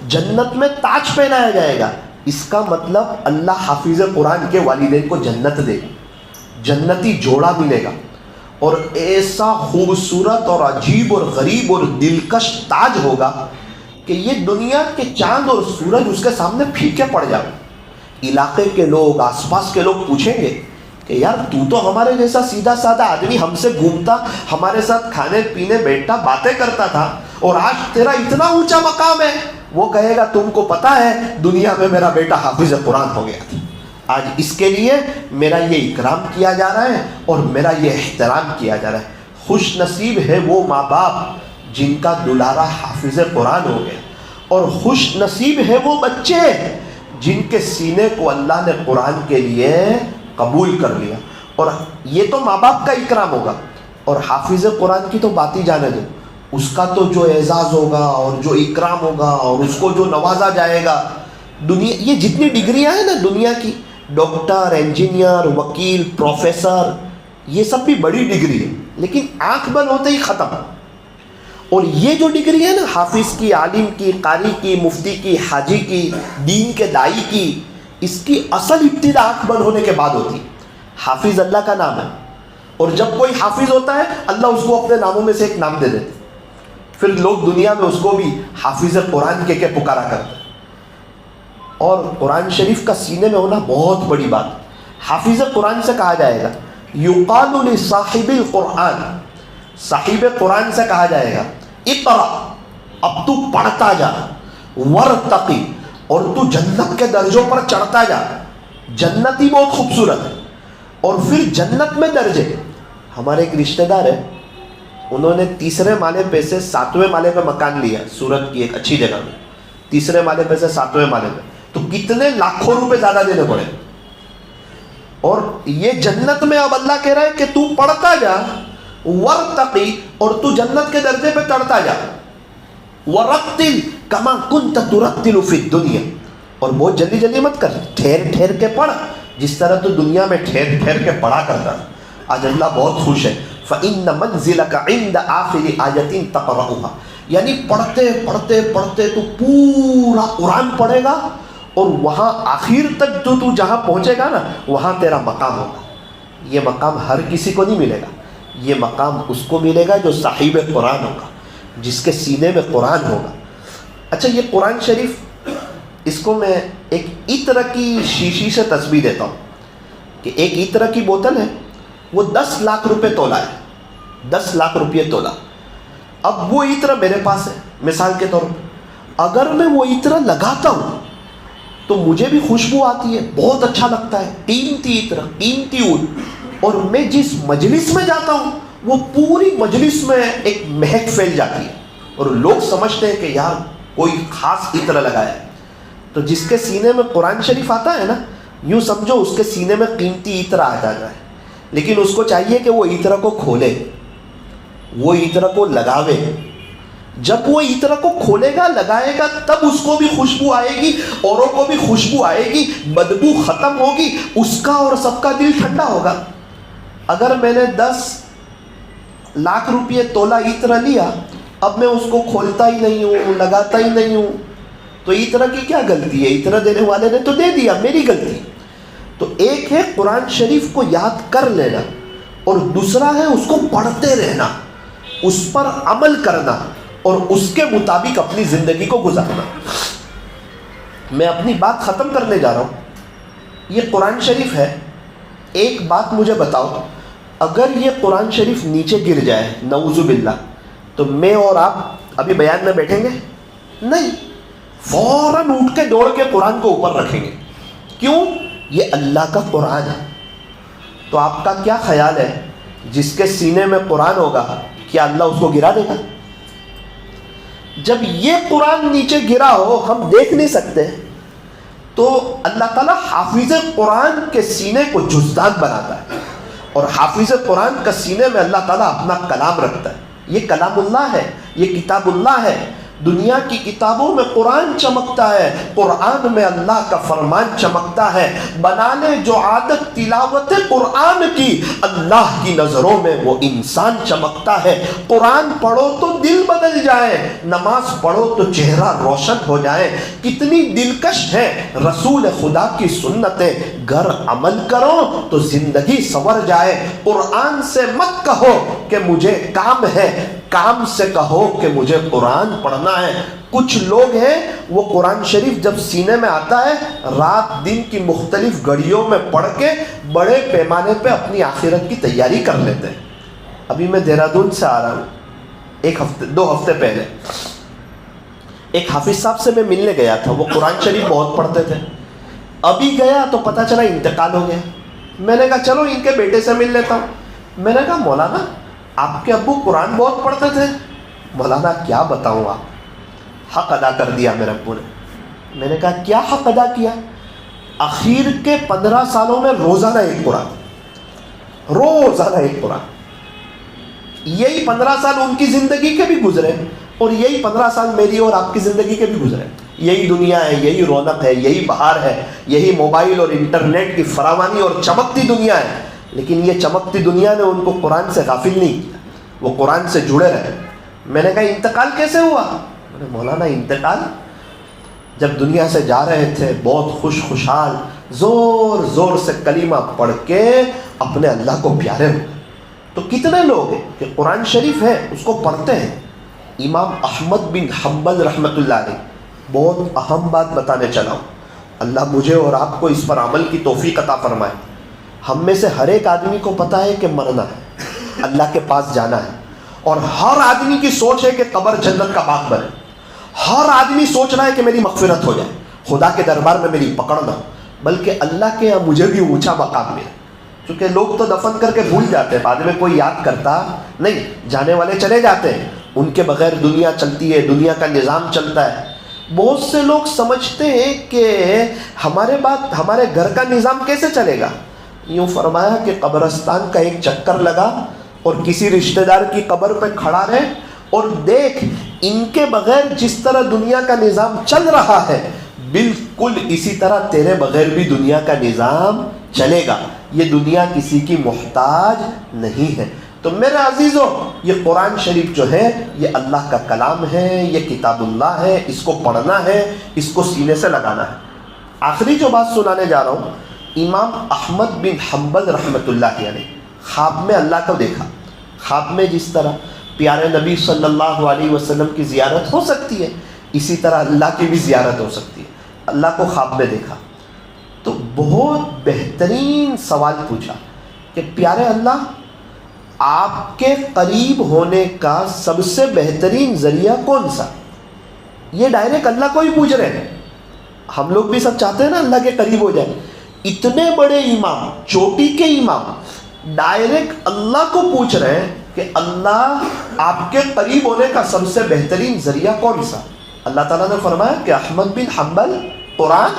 جنت میں تاج پہنایا جائے گا۔ اس کا مطلب اللہ حافظ قرآن کے والدین کو جنت دے گا، جنتی جوڑا ملے گا، اور ایسا خوبصورت اور عجیب اور غریب اور دلکش تاج ہوگا کہ یہ دنیا کے چاند اور سورج اس کے سامنے پھیکے پڑ جائے۔ علاقے کے لوگ، آس پاس کے لوگ پوچھیں گے کہ یار تو تو ہمارے جیسا سیدھا سادہ آدمی، ہم سے گھومتا، ہمارے ساتھ کھانے پینے بیٹھتا، باتیں کرتا تھا، اور آج تیرا اتنا اونچا مقام ہے۔ وہ کہے گا تم کو پتا ہے دنیا میں میرا بیٹا حافظ قرآن ہو گیا تھا، آج اس کے لیے میرا یہ اکرام کیا جا رہا ہے اور میرا یہ احترام کیا جا رہا ہے۔ خوش نصیب ہے وہ ماں باپ جن کا دلارا حافظ قرآن ہو گیا، اور خوش نصیب ہے وہ بچے جن کے سینے کو اللہ نے قرآن کے لیے قبول کر لیا۔ اور یہ تو ماں باپ کا اکرام ہوگا، اور حافظ قرآن کی تو بات ہی جانے دو، اس کا تو جو اعزاز ہوگا اور جو اکرام ہوگا اور اس کو جو نوازا جائے گا۔ دنیا یہ جتنی ڈگریاں ہیں نا دنیا کی، ڈاکٹر، انجینئر، وکیل، پروفیسر، یہ سب بھی بڑی ڈگری ہے، لیکن آنکھ بند ہوتے ہی ختم۔ اور یہ جو ڈگری ہے نا حافظ کی، عالم کی، قاری کی، مفتی کی، حاجی کی، دین کے دائی کی، اس کی اصل ابتدا آنکھ بند ہونے کے بعد ہوتی۔ حافظ اللہ کا نام ہے، اور جب کوئی حافظ ہوتا ہے اللہ اس کو اپنے ناموں میں سے ایک نام دے دیتے، پھر لوگ دنیا میں اس کو بھی حافظ قرآن کے پکارا کرتے ہیں۔ اور قرآن شریف کا سینے میں ہونا بہت بڑی بات۔ حافظ قرآن سے کہا جائے گا یقال لصاحب القرآن، صاحب قرآن سے کہا جائے گا اقرا، اب تو پڑھتا جا، ورتقی، اور تو جنت کے درجوں پر چڑھتا جا۔ جنت ہی بہت خوبصورت ہے، اور پھر جنت میں درجے۔ ہمارے ایک رشتہ دار ہے، انہوں نے 3 مالے پہ سے 7ویں مالے پہ مکان لیا سورت کی ایک اچھی جگہ میں، 3 مالے پہ سے 7ویں مالے پہ، تو کتنے لاکھوں روپے زیادہ دینے پڑے۔ اور یہ جنت میں اب اللہ کہہ رہا ہے کہ تو پڑھتا جا، ورتقی، اور تو جنت کے درجے پہ چڑھتا جا، ورتل کما کنت ترتل فی الدنیا، اور بہت جلدی جلدی مت کر، ٹھہر ٹھہر کے پڑھ جس طرح تو دنیا میں ٹھہر ٹھہر کے پڑھا کرتا تھا۔ آج اللہ بہت خوش ہے، فإن منزلک عند آخر آیۃ تقرأها، یعنی پڑھتے پڑھتے پڑھتے تو پورا قرآن پڑھے گا، اور وہاں آخر تک تو جہاں پہنچے گا نا وہاں تیرا مقام ہوگا۔ یہ مقام ہر کسی کو نہیں ملے گا، یہ مقام اس کو ملے گا جو صاحب قرآن ہوگا، جس کے سینے میں قرآن ہوگا. اچھا یہ قرآن شریف، اس کو میں ایک عطر کی شیشی سے تشبیہ دیتا ہوں کہ ایک عطر کی بوتل ہے، وہ 10 لاکھ روپے تولا ہے، 10 لاکھ روپے تولا. اب وہ عطر میرے پاس ہے مثال کے طور پر، اگر میں وہ عطر لگاتا ہوں تو مجھے بھی خوشبو آتی ہے، بہت اچھا لگتا ہے، قیمتی عطر، قیمتی عود، اور میں جس مجلس میں جاتا ہوں وہ پوری مجلس میں ایک مہک پھیل جاتی ہے اور لوگ سمجھتے ہیں کہ یار کوئی خاص عطر لگایا ہے. تو جس کے سینے میں قرآن شریف آتا ہے نا، یوں سمجھو اس کے سینے میں قیمتی عطر آ جاتا ہے. لیکن اس کو چاہیے کہ وہ عطر کو کھولے، وہ عطر کو لگاوے. جب وہ عطر کو کھولے گا، لگائے گا، تب اس کو بھی خوشبو آئے گی، اوروں کو بھی خوشبو آئے گی، بدبو ختم ہوگی، اس کا اور سب کا دل ٹھنڈا ہوگا. اگر میں نے 10 لاکھ روپے تولا عطر لیا، اب میں اس کو کھولتا ہی نہیں ہوں، لگاتا ہی نہیں ہوں، تو عطر کی کیا غلطی ہے؟ عطر دینے والے نے تو دے دیا، میری غلطی. تو ایک ہے قرآن شریف کو یاد کر لینا، اور دوسرا ہے اس کو پڑھتے رہنا، اس پر عمل کرنا اور اس کے مطابق اپنی زندگی کو گزارنا. میں اپنی بات ختم کرنے جا رہا ہوں. یہ قرآن شریف ہے. ایک بات مجھے بتاؤ، اگر یہ قرآن شریف نیچے گر جائے نعوذ باللہ، تو میں اور آپ ابھی بیان میں بیٹھیں گے؟ نہیں، فوراً اٹھ کے دوڑ کے قرآن کو اوپر رکھیں گے. کیوں؟ یہ اللہ کا قرآن ہے. تو آپ کا کیا خیال ہے، جس کے سینے میں قرآن ہوگا کیا اللہ اس کو گرا دے گا؟ جب یہ قرآن نیچے گرا ہو، ہم دیکھ نہیں سکتے، تو اللہ تعالیٰ حافظ قرآن کے سینے کو جزدان بناتا ہے، اور حافظ قرآن کا سینے میں اللہ تعالیٰ اپنا کلام رکھتا ہے. یہ کلام اللہ ہے، یہ کتاب اللہ ہے. دنیا کی کتابوں میں قرآن چمکتا ہے، قرآن میں اللہ کا فرمان چمکتا ہے. بنا لے جو عادت تلاوت قرآن کی، اللہ کی نظروں میں وہ انسان چمکتا ہے. قرآن پڑھو تو دل بدل جائے، نماز پڑھو تو چہرہ روشن ہو جائے. کتنی دلکش ہے رسول خدا کی سنتیں، گر عمل کرو تو زندگی سنور جائے. قرآن سے مت کہو کہ مجھے کام ہے، کام سے کہو کہ مجھے قرآن پڑھنا ہے. کچھ لوگ ہیں وہ قرآن شریف جب سینے میں آتا ہے، رات دن کی مختلف گھڑیوں میں پڑھ کے بڑے پیمانے پہ اپنی آخرت کی تیاری کر لیتے ہیں. ابھی میں دہرادون سے آ رہا ہوں، 2 ہفتے پہلے ایک حافظ صاحب سے میں ملنے گیا تھا. وہ قرآن شریف بہت پڑھتے تھے. ابھی گیا تو پتہ چلا انتقال ہو گیا. میں نے کہا چلو ان کے بیٹے سے مل لیتا ہوں. میں نے کہا مولانا آپ کے ابو قرآن بہت پڑھتے تھے. مولانا کیا بتاؤں، آپ حق ادا کر دیا میرے ابو نے. میں نے کہا کیا حق ادا کیا؟ اخیر کے 15 سالوں میں روزانہ ایک قرآن، روزانہ ایک قرآن. یہی 15 سال ان کی زندگی کے بھی گزرے، اور یہی 15 سال میری اور آپ کی زندگی کے بھی گزرے. یہی دنیا ہے، یہی رونق ہے، یہی بہار ہے، یہی موبائل اور انٹرنیٹ کی فراوانی اور چمکتی دنیا ہے. لیکن یہ چمکتی دنیا نے ان کو قرآن سے غافل نہیں کیا، وہ قرآن سے جڑے رہے. میں نے کہا انتقال کیسے ہوا؟ مولانا انتقال جب دنیا سے جا رہے تھے بہت خوشحال زور زور سے کلمہ پڑھ کے اپنے اللہ کو پیارے ہو. تو کتنے لوگ ہیں کہ قرآن شریف ہے اس کو پڑھتے ہیں. امام احمد بن حنبل رحمۃ اللہ علیہ، بہت اہم بات بتانے چلا ہوں، اللہ مجھے اور آپ کو اس پر عمل کی توفیق عطا فرمائے. ہم میں سے ہر ایک آدمی کو پتہ ہے کہ مرنا ہے، اللہ کے پاس جانا ہے، اور ہر آدمی کی سوچ ہے کہ قبر جنت کا باغ بنے. ہر آدمی سوچ رہا ہے کہ میری مغفرت ہو جائے، خدا کے دربار میں میری پکڑ نہ ہو، بلکہ اللہ کے یہاں مجھے بھی اونچا مقام ملے. کیونکہ لوگ تو دفن کر کے بھول جاتے ہیں، بعد میں کوئی یاد کرتا نہیں. جانے والے چلے جاتے ہیں، ان کے بغیر دنیا چلتی ہے، دنیا کا نظام چلتا ہے. بہت سے لوگ سمجھتے ہیں کہ ہمارے گھر کا نظام کیسے چلے گا. یوں فرمایا کہ قبرستان کا ایک چکر لگا اور کسی رشتہ دار کی قبر پہ کھڑا رہے اور دیکھ ان کے بغیر جس طرح دنیا کا نظام چل رہا ہے، بالکل اسی طرح تیرے بغیر بھی دنیا کا نظام چلے گا. یہ دنیا کسی کی محتاج نہیں ہے. تو میرے عزیزوں، یہ قرآن شریف جو ہے یہ اللہ کا کلام ہے، یہ کتاب اللہ ہے. اس کو پڑھنا ہے، اس کو سینے سے لگانا ہے. آخری جو بات سنانے جا رہا ہوں، امام احمد بن حنبل رحمۃ اللہ علیہ خواب میں اللہ کو دیکھا. خواب میں جس طرح پیارے نبی صلی اللہ علیہ وسلم کی زیارت ہو سکتی ہے، اسی طرح اللہ کی بھی زیارت ہو سکتی ہے۔ اللہ کو خواب میں دیکھا تو بہت بہترین سوال پوچھا کہ پیارے اللہ، آپ کے قریب ہونے کا سب سے بہترین ذریعہ کون سا؟ یہ ڈائریکٹ اللہ کو ہی پوچھ رہے ہیں۔ ہم لوگ بھی سب چاہتے ہیں نا اللہ کے قریب ہو جائیں۔ اتنے بڑے امام، چوٹی کے امام ڈائریکٹ اللہ کو پوچھ رہے ہیں کہ اللہ، آپ کے قریب ہونے کا سب سے بہترین ذریعہ کون سا؟ اللہ تعالیٰ نے فرمایا کہ احمد بن حنبل، قرآن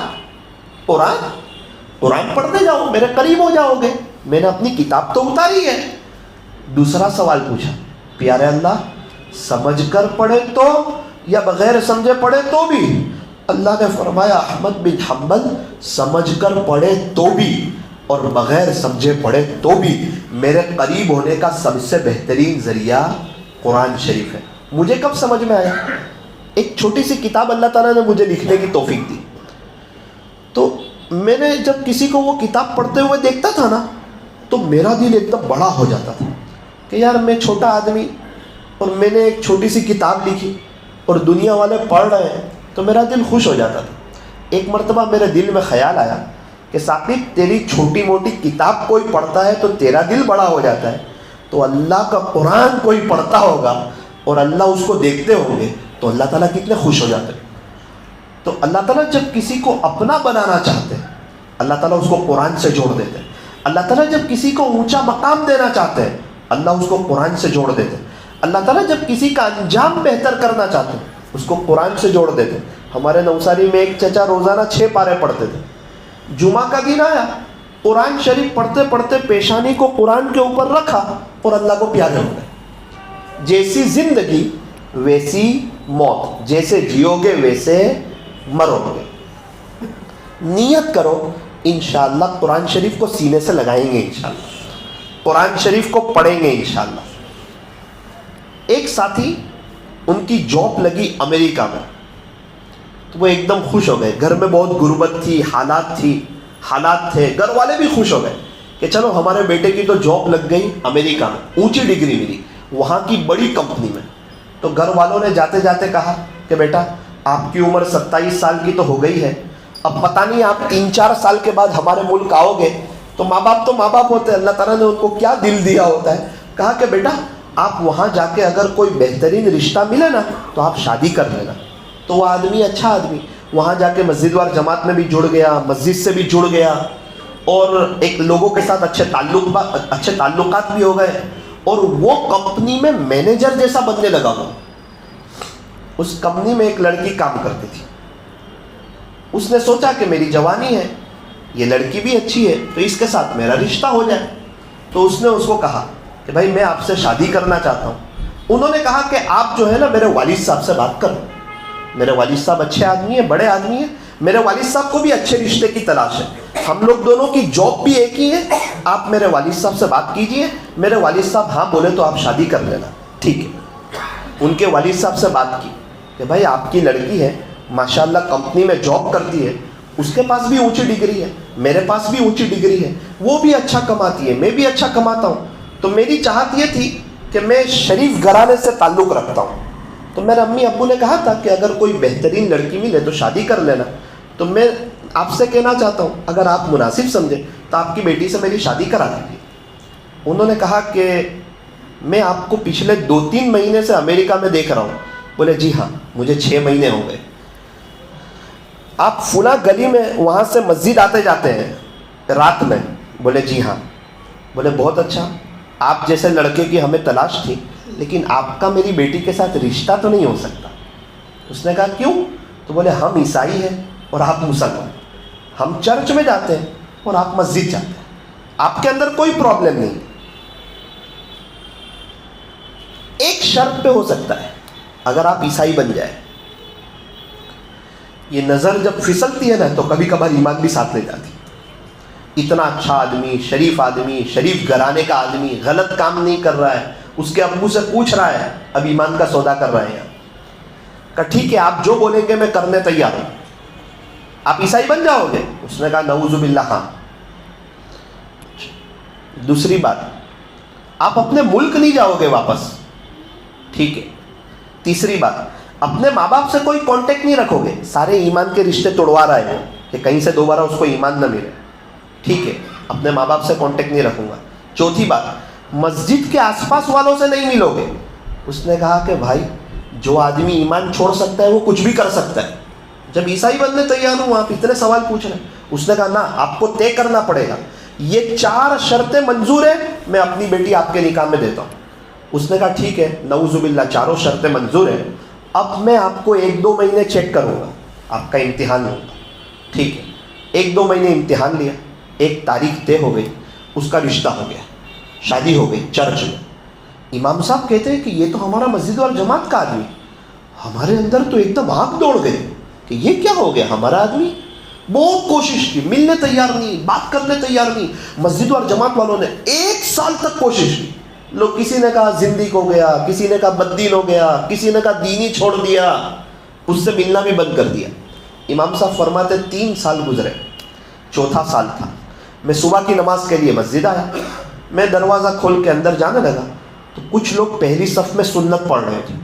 پڑھتے جاؤ، میرے قریب ہو جاؤ گے، میں نے اپنی کتاب تو اتاری ہے۔ دوسرا سوال پوچھا، پیارے اللہ سمجھ کر پڑھے تو یا بغیر سمجھے پڑھے تو بھی؟ اللہ نے فرمایا احمد بن حنبل سمجھ کر پڑھے تو بھی اور بغیر سمجھے پڑھے تو بھی میرے قریب ہونے کا سب سے بہترین ذریعہ قرآن شریف ہے۔ مجھے کب سمجھ میں آیا؟ ایک چھوٹی سی کتاب اللہ تعالیٰ نے مجھے لکھنے کی توفیق دی، تو میں نے جب کسی کو وہ کتاب پڑھتے ہوئے دیکھتا تھا نا تو میرا دل ایک دم بڑا ہو جاتا تھا کہ یار میں چھوٹا آدمی اور میں نے ایک چھوٹی سی کتاب لکھی اور دنیا والے پڑھ رہے ہیں تو میرا دل خوش ہو جاتا تھا۔ ایک مرتبہ میرے دل میں خیال آیا کہ ثاقب، تیری چھوٹی موٹی کتاب کوئی پڑھتا ہے تو تیرا دل بڑا ہو جاتا ہے، تو اللہ کا قرآن کوئی پڑھتا ہوگا اور اللہ اس کو دیکھتے ہوں گے تو اللہ تعالیٰ کتنے خوش ہو جاتے ہیں۔ تو اللہ تعالیٰ جب کسی کو اپنا بنانا چاہتے ہیں اللہ تعالیٰ اس کو قرآن سے جوڑ دیتے ہیں۔ اللہ تعالیٰ جب کسی کو اونچا مقام دینا چاہتے ہیں اللہ اس کو قرآن سے جوڑ دیتے ہیں۔ اللہ تعالیٰ جب کسی کا انجام بہتر کرنا چاہتے ہیں اس کو قرآن سے جوڑ دیتے ہیں۔ ہمارے نوساری میں ایک چچا روزانہ 6 پارے پڑھتے تھے۔ جمعہ کا دن آیا، قرآن شریف پڑھتے پڑھتے پیشانی کو قرآن کے اوپر رکھا اور اللہ کو پیارے ہو گئے۔ جیسی زندگی ویسی موت، جیسے جیو گے ویسے مرو گے۔ نیت کرو انشاءاللہ قرآن شریف کو سینے سے لگائیں گے، انشاءاللہ قرآن شریف کو پڑھیں گے انشاءاللہ۔ ایک ساتھی، ان کی جاب لگی امریکہ میں، تو وہ ایک دم خوش ہو گئے۔ گھر میں بہت غربت تھی، حالات تھے، گھر والے بھی خوش ہو گئے کہ چلو ہمارے بیٹے کی تو جاب لگ گئی امریکہ میں، اونچی ڈگری ملی وہاں کی بڑی کمپنی میں۔ تو گھر والوں نے جاتے جاتے کہا کہ بیٹا آپ کی عمر 27 سال کی تو ہو گئی ہے، اب پتہ نہیں آپ 3-4 سال کے بعد ہمارے ملک آؤ گے، تو ماں باپ ہوتے ہیں، اللہ تعالیٰ نے ان کو کیا دل دیا ہوتا ہے۔ کہا کہ بیٹا آپ وہاں جا کے اگر کوئی بہترین رشتہ ملے نا تو آپ شادی کر لینا۔ تو وہ آدمی، اچھا آدمی، وہاں جا کے مسجد وار جماعت میں بھی جڑ گیا، مسجد سے بھی جڑ گیا اور ایک لوگوں کے ساتھ اچھے تعلقات بھی ہو گئے، اور وہ کمپنی میں مینیجر جیسا بننے لگا۔ وہ اس کمپنی میں ایک لڑکی کام کرتی تھی۔ اس نے سوچا کہ میری جوانی ہے، یہ لڑکی بھی اچھی ہے، تو اس کے ساتھ میرا رشتہ ہو جائے۔ تو اس نے اس کو کہا کہ بھائی میں آپ سے شادی کرنا چاہتا ہوں۔ انہوں نے کہا کہ آپ جو ہے نا میرے والد صاحب سے بات کرو، میرے والد صاحب اچھے آدمی ہیں، بڑے آدمی ہیں، میرے والد صاحب کو بھی اچھے رشتے کی تلاش ہے، ہم لوگ دونوں کی جاب بھی ایک ہی ہے، آپ میرے والد صاحب سے بات کیجئے، میرے والد صاحب ہاں بولے تو آپ شادی کر لینا۔ ٹھیک ہے، ان کے والد صاحب سے بات کی کہ بھائی آپ کی لڑکی ہے، ماشاءاللہ کمپنی میں جاب کرتی ہے، اس کے پاس بھی اونچی ڈگری ہے، میرے پاس بھی اونچی ڈگری ہے، وہ بھی اچھا کماتی ہے، میں بھی اچھا کماتا ہوں، تو میری چاہت یہ تھی کہ میں شریف گھرانے سے تعلق رکھتا ہوں، تو میرے امی ابو نے کہا تھا کہ اگر کوئی بہترین لڑکی ملے تو شادی کر لینا، تو میں آپ سے کہنا چاہتا ہوں اگر آپ مناسب سمجھیں تو آپ کی بیٹی سے میری شادی کرا دیجیے۔ انہوں نے کہا کہ میں آپ کو پچھلے 2-3 مہینے سے امریکہ میں دیکھ رہا ہوں۔ بولے جی ہاں، مجھے 6 مہینے ہو گئے۔ آپ فلاں گلی میں وہاں سے مسجد آتے جاتے ہیں رات میں؟ بولے جی ہاں۔ بولے بہت اچھا، آپ جیسے لڑکے کی ہمیں تلاش تھی، لیکن آپ کا میری بیٹی کے ساتھ رشتہ تو نہیں ہو سکتا۔ اس نے کہا کیوں؟ تو بولے ہم عیسائی ہیں اور آپ مسلمان، ہم چرچ میں جاتے ہیں اور آپ مسجد جاتے ہیں، آپ کے اندر کوئی پرابلم نہیں۔ ایک شرط پہ ہو سکتا ہے، اگر آپ عیسائی بن جائے۔ یہ نظر جب پھسلتی ہے نا تو کبھی کبھار ایمان بھی ساتھ لے جاتی۔ اتنا اچھا آدمی، شریف گھرانے کا آدمی، غلط کام نہیں کر رہا ہے، اس کے ابو سے پوچھ رہا ہے، اب ایمان کا سودا کر رہے ہیں۔ کہا ٹھیک ہے، آپ جو بولیں گے میں کرنے تیار ہوں، آپ عیسائی بن جاؤ گے؟ اس نے کہا نعوذ باللہ ہاں۔ دوسری بات، آپ اپنے ملک نہیں جاؤ گے واپس؟ ٹھیک ہے. تیسری بات, اپنے ماں باپ سے کوئی کانٹیکٹ نہیں رکھو گے. سارے ایمان کے رشتے توڑوا رہے ہیں کہ کہیں سے دوبارہ اس کو ایمان نہ ملے. ٹھیک ہے, اپنے ماں باپ سے کانٹیکٹ نہیں رکھوں گا. چوتھی بات, مسجد کے آس پاس والوں سے نہیں ملو گے. اس نے کہا کہ بھائی جو آدمی ایمان چھوڑ سکتا ہے وہ کچھ بھی کر سکتا ہے. جب عیسائی بننے تیار ہوں آپ اتنے سوال پوچھ رہے ہیں. اس نے کہا نا, آپ کو طے کرنا پڑے گا. یہ 4 شرطیں منظور ہیں, میں اپنی بیٹی آپ کے نکاح میں دیتا ہوں. اس نے کہا ٹھیک ہے, نعوذ باللہ 4 شرطیں منظور ہیں. اب میں آپ کو 1-2 مہینے چیک کروں گا, آپ کا امتحان ہوگا. ٹھیک ہے, 1-2 مہینے امتحان لیا, ایک تاریخ طے ہو گئی, اس کا رشتہ ہو گیا, شادی ہو گئی چرچ میں. امام صاحب کہتے ہیں کہ یہ تو ہمارا مسجد اور جماعت کا آدمی. ہمارے اندر تو ایک دم آنکھ دوڑ گئے کہ یہ کیا ہو گیا. ہمارا آدمی بہت کوشش کی, ملنے تیار نہیں, بات کرنے تیار نہیں. مسجد اور جماعت والوں نے 1 سال تک کوشش کی. لوگ کسی نے کہا زندگی ہو گیا, کسی نے کہا بددین ہو گیا, کسی نے کہا دینی چھوڑ دیا, اس سے ملنا بھی بند کر دیا. امام صاحب فرماتے 3 سال گزرے, 4تھا سال تھا. میں صبح کی نماز کے لیے مسجد آیا. میں دروازہ کھول کے اندر جانے لگا تو کچھ لوگ پہلی صف میں سنت پڑھ رہے تھے.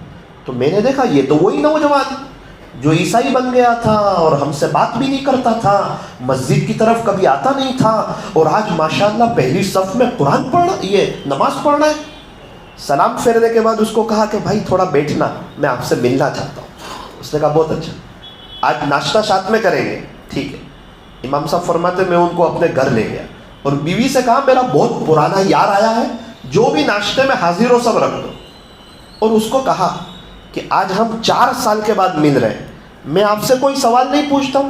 تو میں نے دیکھا یہ تو وہی نوجوان جو عیسائی بن گیا تھا اور ہم سے بات بھی نہیں کرتا تھا, مسجد کی طرف کبھی آتا نہیں تھا, اور آج ماشاءاللہ پہلی صف میں قرآن پڑھ رہا, یہ نماز پڑھ رہا ہے. سلام پھیرنے کے بعد اس کو کہا کہ بھائی تھوڑا بیٹھنا, میں آپ سے ملنا چاہتا ہوں. اس نے کہا بہت اچھا, آج ناشتہ ساتھ میں کریں گے. ٹھیک ہے. امام صاحب فرماتے میں ان کو اپنے گھر لے گیا اور بیوی سے کہا میرا بہت پرانا یار آیا ہے, جو بھی ناشتے میں حاضر ہو سب رکھ دو. اور اس کو کہا کہ آج ہم 4 سال کے بعد مل رہے ہیں, میں آپ سے کوئی سوال نہیں پوچھتا ہوں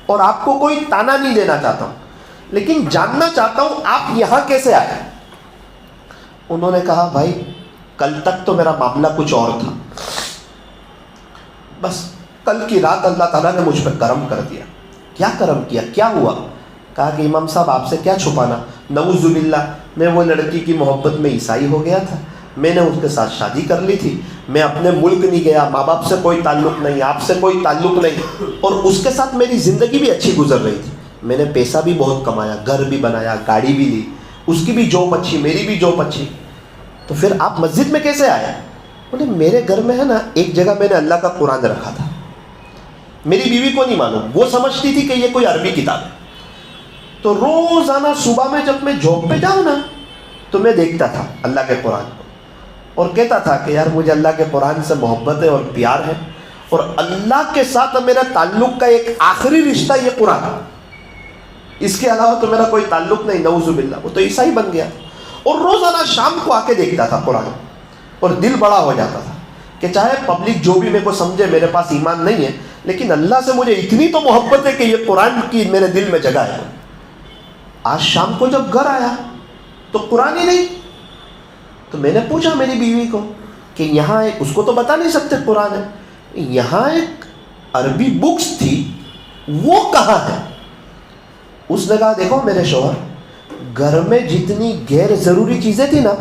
اور آپ کو کوئی تانا نہیں دینا چاہتا ہوں, لیکن جاننا چاہتا ہوں آپ یہاں کیسے آئے. انہوں نے کہا بھائی کل تک تو میرا معاملہ کچھ اور تھا, بس کل کی رات اللہ تعالیٰ نے مجھ پہ کرم کر دیا. کیا کرم کیا, کیا ہوا؟ کہا کہ امام صاحب آپ سے کیا چھپانا, نعوذ باللہ میں وہ لڑکی کی محبت میں عیسائی ہو گیا تھا, میں نے اس کے ساتھ شادی کر لی تھی, میں اپنے ملک نہیں گیا, ماں باپ سے کوئی تعلق نہیں, آپ سے کوئی تعلق نہیں, اور اس کے ساتھ میری زندگی بھی اچھی گزر رہی تھی. میں نے پیسہ بھی بہت کمایا, گھر بھی بنایا, گاڑی بھی لی, اس کی بھی جاب اچھی, میری بھی جاب اچھی, تو پھر آپ مسجد میں کیسے آئے؟ بولے میرے گھر میں ہے نا ایک جگہ میں نے اللہ کا قرآن رکھا تھا. میری بیوی کو نہیں معلوم, وہ سمجھتی تھی کہ یہ کوئی عربی کتاب ہے. تو روزانہ صبح میں جب میں جاب پہ جاؤں نا تو میں دیکھتا تھا اللہ کے قرآن کو اور کہتا تھا کہ یار مجھے اللہ کے قرآن سے محبت ہے اور پیار ہے, اور اللہ کے ساتھ میرا تعلق کا ایک آخری رشتہ یہ قرآن ہے, اس کے علاوہ تو میرا کوئی تعلق نہیں. نعوذ باللہ, وہ تو عیسائی بن گیا اور روزانہ شام کو آ کے دیکھتا تھا قرآن, اور دل بڑا ہو جاتا تھا کہ چاہے پبلک جو بھی میرے کو سمجھے, میرے پاس ایمان نہیں ہے, لیکن اللہ سے مجھے اتنی تو محبت ہے کہ یہ قرآن کی میرے دل میں جگہ ہے. آج شام کو جب گھر آیا تو قرآن ہی نہیں. تو میں نے پوچھا میری بیوی کو کہ یہاں ایک, اس کو تو بتا نہیں سکتے قرآن ہے, یہاں ایک عربی بکس تھی وہ کہاں ہے؟ اس نے کہا دیکھو میرے شوہر, گھر میں جتنی غیر ضروری چیزیں تھی نا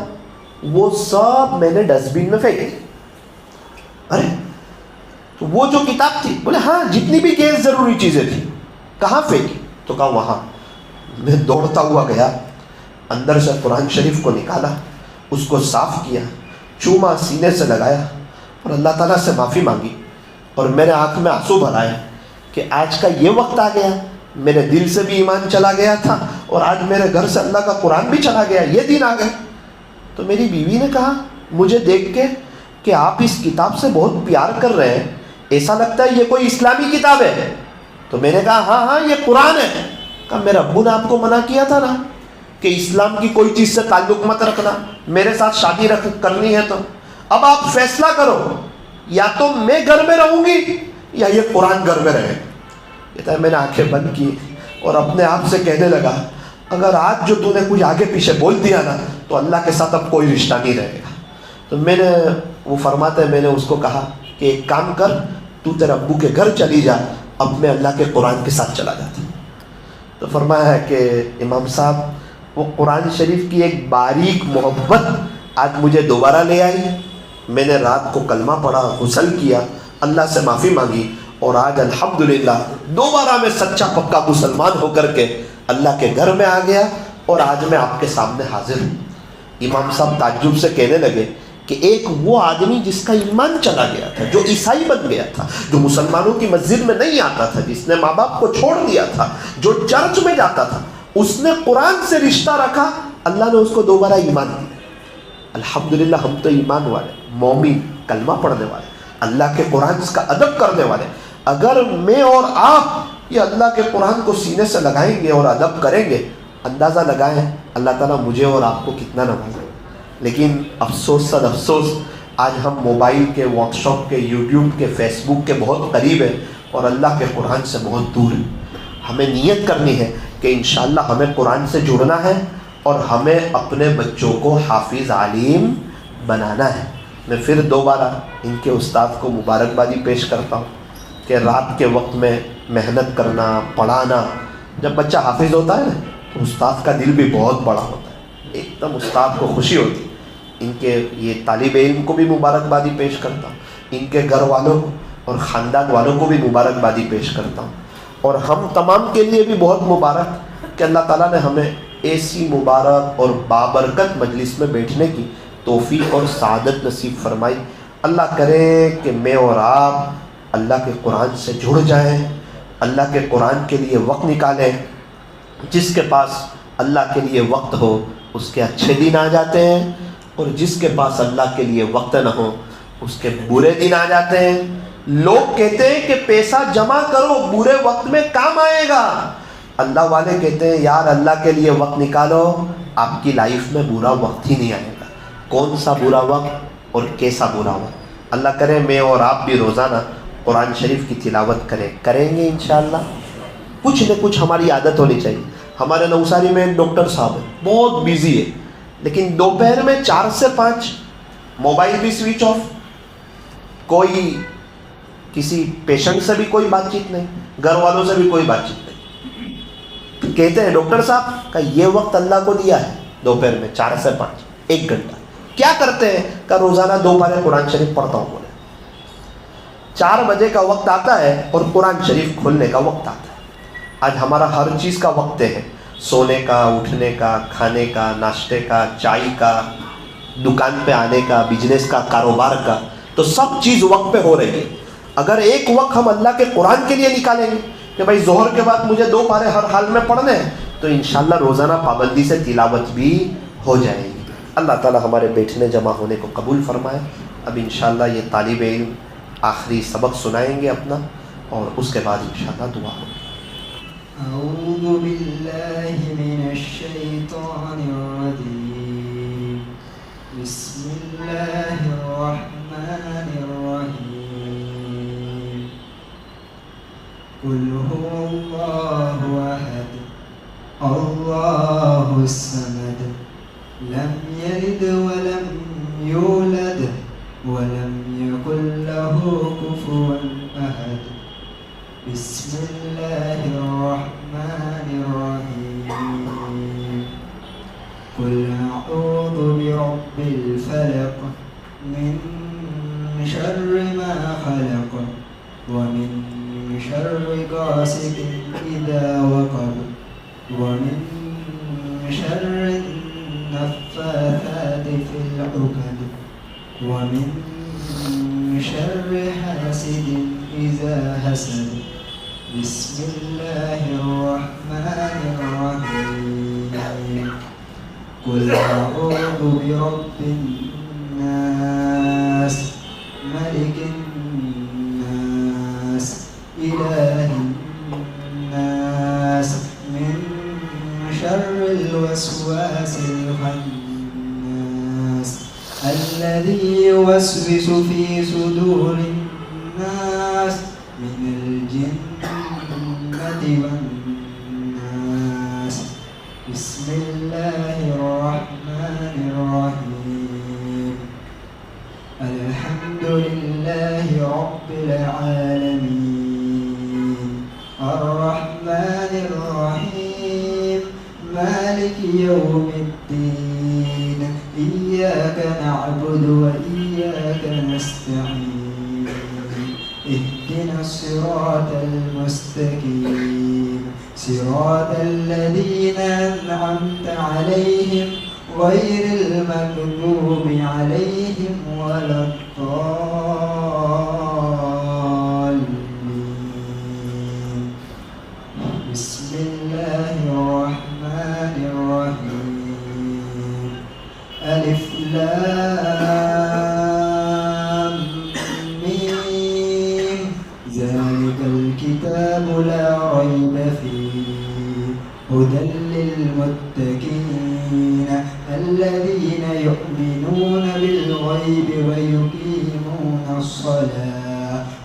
وہ سب میں نے ڈسٹ بین میں پھینکی. ارے تو وہ جو کتاب تھی, بولے ہاں جتنی بھی غیر ضروری چیزیں تھیں. کہاں پھینکی؟ تو کہا وہاں. میں دوڑتا ہوا گیا, اندر سے قرآن شریف کو نکالا, اس کو صاف کیا, چوما, سینے سے لگایا اور اللہ تعالیٰ سے معافی مانگی, اور میرے آنکھ میں آنسو بھر آئے کہ آج کا یہ وقت آ گیا, میرے دل سے بھی ایمان چلا گیا تھا اور آج میرے گھر سے اللہ کا قرآن بھی چلا گیا, یہ دن آ گئے. تو میری بیوی نے کہا مجھے دیکھ کے کہ آپ اس کتاب سے بہت پیار کر رہے ہیں, ایسا لگتا ہے یہ کوئی اسلامی کتاب ہے. تو میں نے کہا ہاں یہ قرآن ہے. کہا میرے ابو نے آپ کو منع کیا تھا نا کہ اسلام کی کوئی چیز سے تعلق مت رکھنا, میرے ساتھ شادی کرنی ہے تو اب آپ فیصلہ کرو, یا تو میں گھر میں رہوں گی یا یہ قرآن گھر میں رہے. کہتا ہے میں نے آنکھیں بند کی اور اپنے آپ سے کہنے لگا اگر آج جو تو نے کچھ آگے پیچھے بول دیا نا تو اللہ کے ساتھ اب کوئی رشتہ نہیں رہے گا. تو میں نے, وہ فرماتا ہے میں نے اس کو کہا کہ ایک کام کر, تو تیرے ابو کے گھر چلی جا, اب میں اللہ کے قرآن کے ساتھ چلا جاتا. تو فرمایا ہے کہ امام صاحب وہ قرآن شریف کی ایک باریک محبت آج مجھے دوبارہ لے آئی. میں نے رات کو کلمہ پڑھا, غسل کیا, اللہ سے معافی مانگی, اور آج الحمدللہ دوبارہ میں سچا پکا مسلمان ہو کر کے اللہ کے گھر میں آ گیا, اور آج میں آپ کے سامنے حاضر ہوں. امام صاحب تعجب سے کہنے لگے کہ ایک وہ آدمی جس کا ایمان چلا گیا تھا، جو عیسائی بن گیا تھا، جو مسلمانوں کی مسجد میں نہیں آتا تھا، جس نے ماں باپ کو چھوڑ دیا تھا، جو چرچ میں جاتا تھا، اس نے قرآن سے رشتہ رکھا، اللہ نے اس کو دوبارہ ایمان دیا۔ الحمدللہ ہم تو ایمان والے، مومن، کلمہ پڑھنے والے، اللہ کے قرآن کا ادب کرنے والے۔ اگر میں اور آپ یہ اللہ کے قرآن کو سینے سے لگائیں گے اور ادب کریں گے، اندازہ لگائیں اللہ تعالیٰ مجھے اور آپ کو کتنا نوازے۔ لیکن افسوس صد افسوس، آج ہم موبائل کے، واٹس ایپ کے، یوٹیوب کے، فیس بک کے بہت قریب ہیں اور اللہ کے قرآن سے بہت دور ہیں۔ ہمیں نیت کرنی ہے کہ انشاءاللہ ہمیں قرآن سے جڑنا ہے اور ہمیں اپنے بچوں کو حافظ عالم بنانا ہے۔ میں پھر دوبارہ ان کے استاد کو مبارکبادی پیش کرتا ہوں کہ رات کے وقت میں محنت کرنا، پڑھانا، جب بچہ حافظ ہوتا ہے نا تو استاد کا دل بھی بہت بڑا ہوتا ہے، ایک دم استاد کو خوشی ہوتی ہے۔ ان کے یہ طالب علم کو بھی مبارکبادی پیش کرتا ہوں، ان کے گھر والوں کو اور خاندان والوں کو بھی مبارکبادی پیش کرتا ہوں، اور ہم تمام کے لیے بھی بہت مبارک کہ اللہ تعالیٰ نے ہمیں ایسی مبارک اور بابرکت مجلس میں بیٹھنے کی توفیق اور سعادت نصیب فرمائی۔ اللہ کرے کہ میں اور آپ اللہ کے قرآن سے جڑ جائیں، اللہ کے قرآن کے لیے وقت نکالیں۔ جس کے پاس اللہ کے لیے وقت ہو اس کے اچھے دن آ جاتے ہیں، اور جس کے پاس اللہ کے لیے وقت نہ ہو اس کے برے دن آ جاتے ہیں۔ لوگ کہتے ہیں کہ پیسہ جمع کرو برے وقت میں کام آئے گا، اللہ والے کہتے ہیں یار اللہ کے لیے وقت نکالو، آپ کی لائف میں برا وقت ہی نہیں آئے گا۔ کون سا برا وقت اور کیسا برا وقت؟ اللہ کرے میں اور آپ بھی روزانہ قرآن شریف کی تلاوت کریں گے انشاءاللہ۔ کچھ نہ کچھ ہماری عادت ہونی چاہیے۔ ہمارے نوساری میں ایک ڈاکٹر صاحب ہیں، بہت بیزی ہے، لیکن دوپہر میں 4 سے 5 موبائل بھی سوئچ آف، کوئی کسی پیشنٹ سے بھی کوئی بات چیت نہیں، گھر والوں سے بھی کوئی بات چیت نہیں۔ کہتے ہیں ڈاکٹر صاحب کا یہ وقت اللہ کو دیا ہے دوپہر میں 4 سے 5 1 گھنٹہ، کیا کرتے ہیں؟ کہ روزانہ 2 پارے قرآن شریف پڑھتا ہوں۔ بولے 4 بجے کا وقت آتا ہے اور قرآن شریف کھولنے کا وقت آتا ہے۔ آج ہمارا ہر چیز کا وقت ہے، سونے کا، اٹھنے کا، کھانے کا، ناشتے کا، چائے کا، دکان پہ آنے کا، بزنس کا، کاروبار کا، تو سب چیز وقت پہ ہو رہی ہے۔ اگر ایک وقت ہم اللہ کے قرآن کے لیے نکالیں گے کہ بھائی ظہر کے بعد مجھے 2 پارے ہر حال میں پڑھنے ہیں، تو انشاءاللہ روزانہ پابندی سے تلاوت بھی ہو جائے گی۔ اللہ تعالی ہمارے بیٹھنے جمع ہونے کو قبول فرمائے۔ اب انشاءاللہ یہ طالب علم آخری سبق سنائیں گے اپنا، اور اس کے بعد انشاءاللہ دعا ہوگی۔ اعوذ باللہ من الشیطان الرجیم، بسم اللہ الرحمن الرحیم، قل هو اللہ احد اللہ الصمد لم یلد ولم یولد ولم یکن له کفوا احد، بسم اللہ الرحمن الرحیم، قل اعوذ برب الفلق من شر ما خلق ومن شر غاسق اذا وقب ومن شر النفاثات في العقد ومن شر حاسد اذا حسد، بسم اللہ الرحمن الرحیم، قل اعوذ برب الناس ملک الناس الہ الناس من شر الوسواس الخناس الذي يوسوس في صدور الناس من الجنة والناس، بسم اللہ الرحمن الرحیم، الحمد للہ رب العالمین، الرحمن الرحیم، مالک یوم الدین، ایاک نعبد وإیاک نستعین، اهدنا الصراط المستقيم صراط الذين أنعمت عليهم غير المغضوب عليهم ولا الضالين. بسم الله الرحمن الرحيم. ألف لام ميم. ذلك الكتاب لا ريب فيه هدى للمتقين الذين يؤمنون بالغيب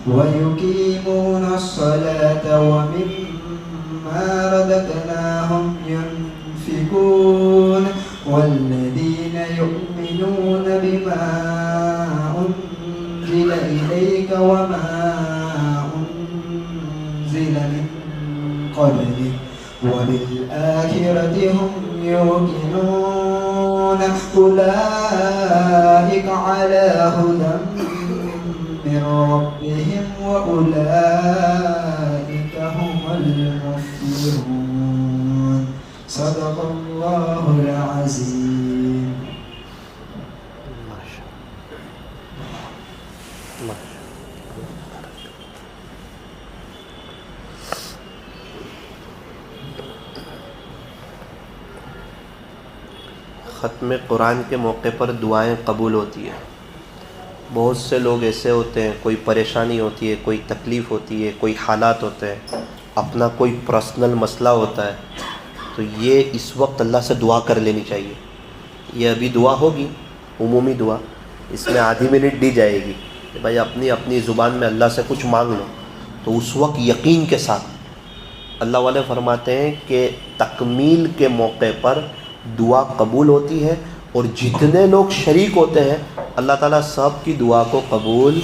ويقيمون الصلاة ومما رزقناهم ينفقون والذين يؤمنون بما أنزل إليك وما أنزل من قبلك وبالآخرة هم يوقنون أولئك على هدى من ربهم وأولئك هم المفلحون. صدق الله العظيم. ختم قرآن کے موقع پر دعائیں قبول ہوتی ہیں. بہت سے لوگ ایسے ہوتے ہیں، کوئی پریشانی ہوتی ہے، کوئی تکلیف ہوتی ہے، کوئی حالات ہوتے ہیں، اپنا کوئی پرسنل مسئلہ ہوتا ہے، تو یہ اس وقت اللہ سے دعا کر لینی چاہیے. یہ ابھی دعا ہوگی، عمومی دعا، اس میں آدھی منٹ دی جائے گی کہ بھائی اپنی زبان میں اللہ سے کچھ مانگ لو. تو اس وقت یقین کے ساتھ اللہ والے فرماتے ہیں کہ تکمیل کے موقع پر دعا قبول ہوتی ہے، اور جتنے لوگ شریک ہوتے ہیں اللہ تعالیٰ سب کی دعا کو قبول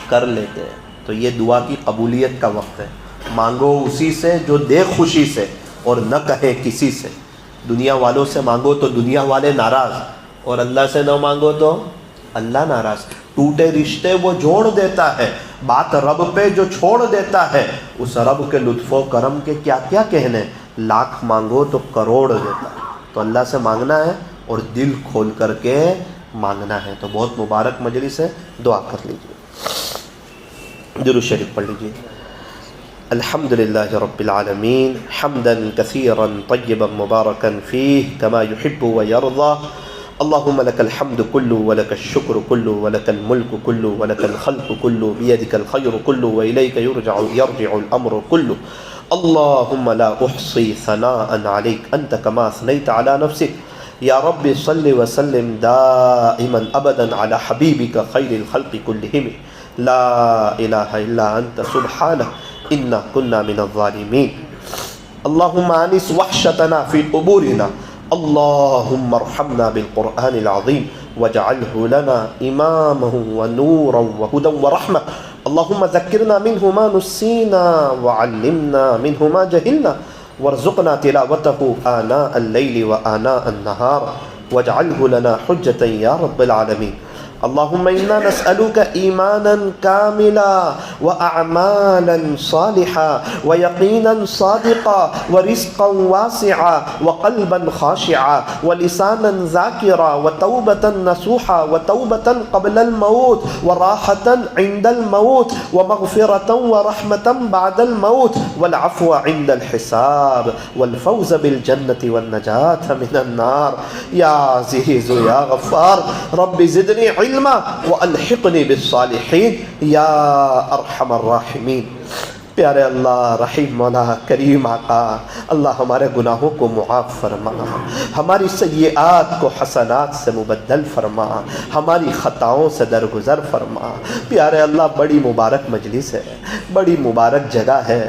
کر لیتے ہیں. تو یہ دعا کی قبولیت کا وقت ہے. مانگو اسی سے جو دے خوشی سے اور نہ کہے کسی سے. دنیا والوں سے مانگو تو دنیا والے ناراض، اور اللہ سے نہ مانگو تو اللہ ناراض. ٹوٹے رشتے وہ جوڑ دیتا ہے، بات رب پہ جو چھوڑ دیتا ہے، اس رب کے لطف و کرم کے کیا کیا کہنے. لاکھ مانگو تو کروڑ دیتا ہے. تو اللہ سے مانگنا ہے اور دل کھول کر کے مانگنا ہے. تو بہت مبارک مجلس ہے، دعا کر لیجیے، درود شریف پڑھ لیجیے. الحمدللہ رب العالمین حمدا کثیرا طیبا مبارکا فیہ کما یحب ویرضا. اللهم لك الحمد كله ولك الشكر كله ولك الملك كله ولك الخلق كله بيدك الخير كله وإليك يرجع الأمر كله. اللهم لا أحصي ثناء عليك أنت كما أثنيت على نفسك. يا رب صل وسلم دائما أبدا على حبيبك خير الخلق كلهم. لا إله إلا أنت سبحانك إنا كنا من الظالمين. اللهم أنس وحشتنا في قبورنا. اللهم ارحمنا بالقرآن العظيم واجعله لنا إماما ونورا وهدى ورحمة. اللهم ذكرنا منه ما نسينا وعلمنا منه ما جهلنا وارزقنا تلاوته آناء الليل وآناء النهار واجعله لنا حجة يا رب العالمين. اللهم إنا نسألك إيمانا كاملا وأعمالا صالحا ويقينا صادقا ورزقا واسعا وقلبا خاشعا ولسانا ذاكرا وتوبة نصوحا وتوبة قبل الموت وراحة عند الموت ومغفرة ورحمة بعد الموت والعفو عند الحساب والفوز بالجنة والنجاة من النار. يا عزيز يا غفار رب زدني علما والحقني بالصالحين يا ارحم الراحمين. پیارے اللہ، رحیم مولا، کریم آقا، اللہ ہمارے گناہوں کو معاف فرما، ہماری سیئات کو حسنات سے مبدل فرما، ہماری خطاؤں سے درگزر فرما. پیارے اللہ، بڑی مبارک مجلس ہے، بڑی مبارک جگہ ہے،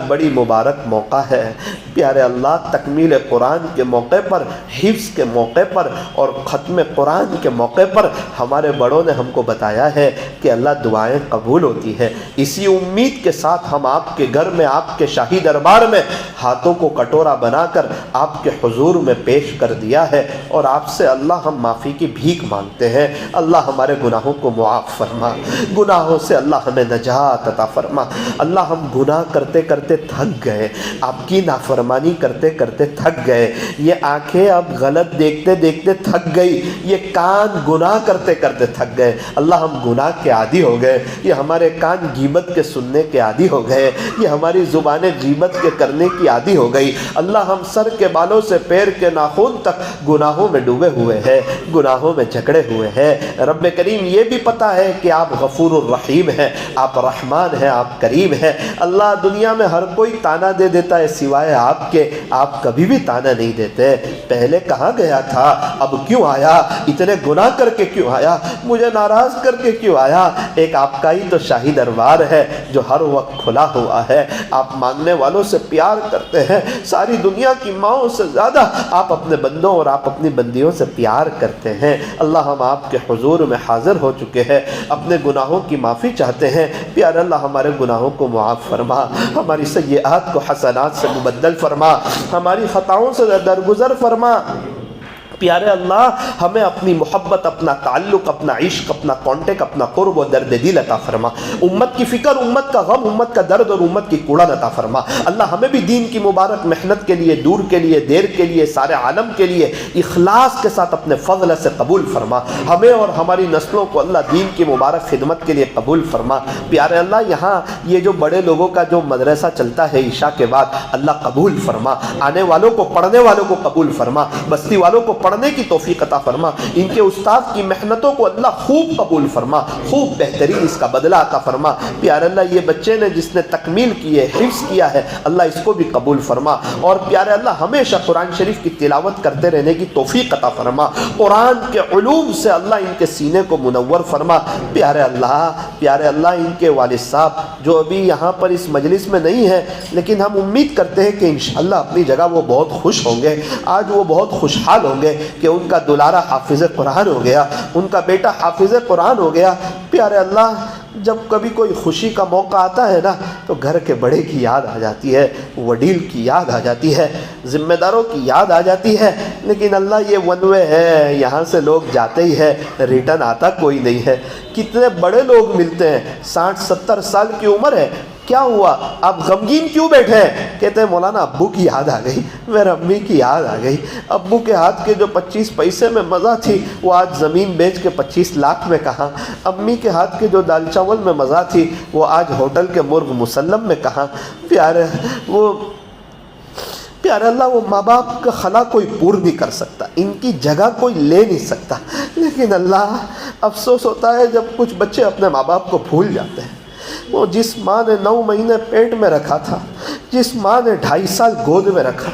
بڑی مبارک موقع ہے. پیارے اللہ، تکمیل قرآن کے موقع پر، حفظ کے موقع پر اور ختم قرآن کے موقع پر ہمارے بڑوں نے ہم کو بتایا ہے کہ اللہ دعائیں قبول ہوتی ہے. اسی امید کے ساتھ ہم آپ کے گھر میں آپ کے شاہی دربار میں ہاتھوں کو کٹورا بنا کر آپ کے حضور میں پیش کر دیا ہے، اور آپ سے اللہ ہم معافی کی بھیک مانگتے ہیں۔ اللہ ہمارے گناہوں کو معاف فرما، گناہوں سے اللہ ہمیں نجات عطا فرما۔ اللہ ہم گناہ کرتے کرتے تھک گئے، آپ کی نافرمانی کرتے کرتے تھک گئے، یہ آنکھیں اب غلط دیکھتے دیکھتے تھک گئی، یہ کان گناہ کرتے کرتے تھک گئے۔ اللہ ہم گناہ کے عادی ہو گئے، یہ ہمارے کان غیبت کے سننے کے عادی ہو گئے، یہ ہماری زبانیں غیبت کے کرنے کی عادی ہو گئی۔ اللہ ہم سر کے بالوں سے پیر کے ناخن تک گناہوں میں ڈوبے ہوئے ہیں، گناہوں میں جکڑے ہوئے ہیں۔ رب کریم یہ بھی پتہ ہے کہ آپ غفور الرحیم ہیں، آپ رحمان ہیں، آپ کریم ہیں۔ اللہ دنیا میں ہر کوئی تانا دے دیتا ہے سوائے آپ کے، آپ کبھی بھی تانا نہیں دیتے۔ پہلے کہاں گیا تھا، اب کیوں آیا، اتنے گناہ کر کے کیوں آیا، مجھے ناراض کر کے کیوں آیا؟ ایک آپ کا ہی تو شاہی دربار ہے جو ہر وقت کھلا ہوا ہے، آپ مانگنے والوں سے پیار کرتے ہیں، ساری دنیا کی ماؤں سے زیادہ آپ اپنے بندوں اور آپ اپنی بندیوں سے پیار کرتے ہیں۔ اللہ ہم آپ کے حضور میں حاضر ہو چکے ہیں، اپنے گناہوں کی معافی چاہتے ہیں۔ پیارے اللہ ہمارے گناہوں کو معاف فرما، ہماری سیئات کو حسنات سے مبدل فرما، ہماری خطاؤں سے درگزر فرما۔ پیارے اللہ ہمیں اپنی محبت، اپنا تعلق، اپنا عشق، اپنا کانٹیکٹ، اپنا قرب و درد دل عطا فرما۔ امت کی فکر، امت کا غم، امت کا درد اور امت کی کوڑا عطا فرما۔ اللہ ہمیں بھی دین کی مبارک محنت کے لیے، دور کے لیے، دیر کے لیے، سارے عالم کے لیے اخلاص کے ساتھ اپنے فضل سے قبول فرما۔ ہمیں اور ہماری نسلوں کو اللہ دین کی مبارک خدمت کے لیے قبول فرما۔ پیارے اللہ یہاں یہ جو بڑے لوگوں کا جو مدرسہ چلتا ہے عشاء کے بعد، اللہ قبول فرما، آنے والوں کو، پڑھنے والوں کو قبول فرما، بستی والوں کو پڑھنے کی توفیق عطا فرما، ان کے استاد کی محنتوں کو اللہ خوب قبول فرما، خوب بہترین اس کا بدلہ عطا فرما۔ پیارے اللہ یہ بچے نے جس نے تکمیل کی ہے، حفظ کیا ہے، اللہ اس کو بھی قبول فرما، اور پیارے اللہ ہمیشہ قرآن شریف کی تلاوت کرتے رہنے کی توفیق عطا فرما، قرآن کے علوم سے اللہ ان کے سینے کو منور فرما۔ پیارے اللہ ان کے والد صاحب جو ابھی یہاں پر اس مجلس میں نہیں ہے، لیکن ہم امید کرتے ہیں کہ انشاءاللہ اپنی جگہ وہ بہت خوش ہوں گے، آج وہ بہت خوشحال ہوں گے کہ ان کا دلارا حافظ قرآن ہو گیا، ان کا بیٹا حافظ قرآن ہو گیا۔ پیارے اللہ جب کبھی کوئی خوشی کا موقع آتا ہے نا تو گھر کے بڑے کی یاد آ جاتی ہے، وڈیل کی یاد آ جاتی ہے، ذمہ داروں کی یاد آ جاتی ہے، لیکن اللہ یہ ون وے ہے، یہاں سے لوگ جاتے ہی ہے، ریٹرن آتا کوئی نہیں ہے۔ کتنے بڑے لوگ ملتے ہیں، 60-70 سال کی عمر ہے، کیا ہوا آپ غمگین کیوں بیٹھے ہیں؟ کہتے ہیں مولانا ابو کی یاد آ گئی، میرے امی کی یاد آ گئی، ابو کے ہاتھ کے جو 25 پیسے میں مزہ تھی وہ آج زمین بیچ کے 25 لاکھ میں کہاں، امی کے ہاتھ کے جو دال چاول میں مزہ تھی وہ آج ہوٹل کے مرغ مسلم میں کہاں۔ پیارے اللہ وہ ماں باپ کا خلا کوئی پور نہیں کر سکتا، ان کی جگہ کوئی لے نہیں سکتا، لیکن اللہ افسوس ہوتا ہے جب کچھ بچے اپنے ماں باپ کو بھول جاتے ہیں۔ وہ جس ماں نے 9 مہینے پیٹ میں رکھا تھا، جس ماں نے 2.5 سال گود میں رکھا،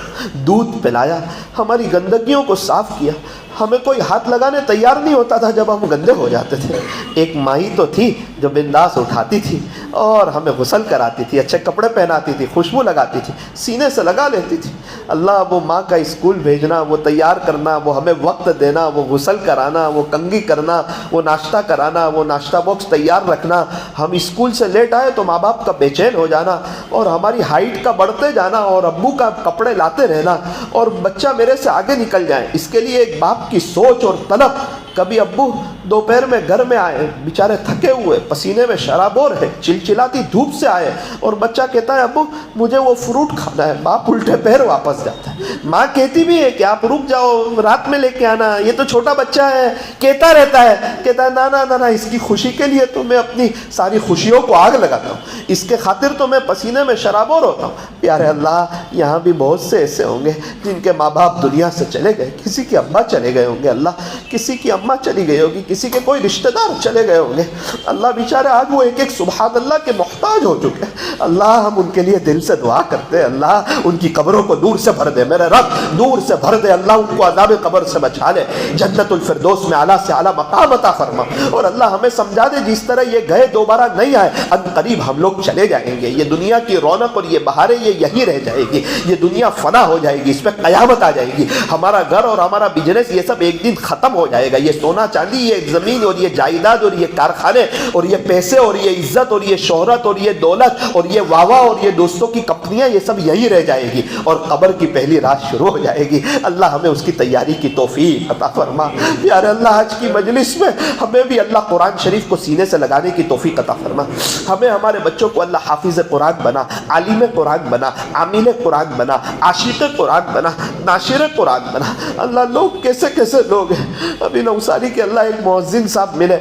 دودھ پلایا، ہماری گندگیوں کو صاف کیا، ہمیں کوئی ہاتھ لگانے تیار نہیں ہوتا تھا جب ہم گندے ہو جاتے تھے، ایک ماں ہی تو تھی جو بنداس اٹھاتی تھی اور ہمیں غسل کراتی تھی، اچھے کپڑے پہناتی تھی، خوشبو لگاتی تھی، سینے سے لگا لیتی تھی۔ اللہ وہ ماں کا اسکول بھیجنا، وہ تیار کرنا، وہ ہمیں وقت دینا، وہ غسل کرانا، وہ کنگھی کرنا، وہ ناشتہ کرانا، وہ ناشتہ باکس تیار رکھنا، ہم اسکول سے لیٹ آئے تو ماں باپ کا بے چین ہو جانا اور ہماری ہائٹ کا بڑھتے جانا اور ابو کا کپڑے لاتے رہنا اور بچہ میرے سے آگے نکل جائے، اس کے لیے ایک باپ کی سوچ اور طلب۔ کبھی ابو دوپہر میں گھر میں آئے بیچارے تھکے ہوئے، پسینے میں شرابور ہے، چلچلاتی دھوپ سے آئے اور بچہ کہتا ہے ابو مجھے وہ فروٹ کھانا ہے، باپ الٹے پیر واپس جاتا ہے۔ ماں کہتی بھی ہے کہ آپ رک جاؤ، رات میں لے کے آنا، یہ تو چھوٹا بچہ ہے، کہتا رہتا ہے، کہتا ہے نا اس کی خوشی کے لیے تو میں اپنی ساری خوشیوں کو آگ لگاتا ہوں، اس کے خاطر تو میں پسینے میں شرابور ہوتا ہوں۔ پیارے اللہ یہاں بھی بہت سے ایسے ہوں گے جن کے ماں باپ دنیا سے چلے گئے، کسی کے ابا چلے گئے ہوں گے، اللہ کسی کی اماں چلی گئی ہوگی، کسی کے کوئی رشتہ دار چلے گئے ہوں گے، اللہ بیچارے آج وہ ایک سبحان اللہ کے محتاج ہو چکے ہیں۔ اللہ ہم ان کے لیے دل سے دعا کرتے ہیں، اللہ ان کی قبروں کو نور سے بھر دے، میرے رب نور سے بھر دے، اللہ ان کو عذاب قبر سے بچا لے، جنت الفردوس میں اعلیٰ سے اعلیٰ مقام عطا فرما، اور اللہ ہمیں سمجھا دے جس طرح یہ گئے دوبارہ نہیں آئے، ان قریب ہم لوگ چلے جائیں گے، یہ دنیا کی رونق اور یہ بہاریں یہ یہی رہ جائے گی، یہ دنیا فنا ہو جائے گی، اس پہ قیامت آ جائے گی، ہمارا گھر اور ہمارا بزنس یہ سب ایک دن ختم ہو جائے گا، یہ سونا چاندی، یہ زمین اور یہ جائیداد اور یہ کارخانے اور یہ پیسے اور یہ عزت اور یہ شہرت اور یہ دولت اور یہ واوا اور یہ دوستوں کی کمپنیاں، یہ سب یہی رہ جائے گی اور قبر کی پہلی رات شروع ہو جائے گی۔ اللہ ہمیں اس کی تیاری کی توفیق عطا فرما۔ پیارے اللہ، آج کی مجلس میں ہمیں بھی اللہ قرآن شریف کو سینے سے لگانے کی توفیق عطا فرما۔ ہمیں ہمارے بچوں کو اللہ حافظ قرآن بنا، عالم قرآن بنا، عامل قرآن بنا، عاشق قرآن بنا، ناشر قرآن بنا۔ اللہ لوگ کیسے کیسے لوگ ہیں۔ ابھی نوساری کے اللہ ایک مؤذن صاحب ملے،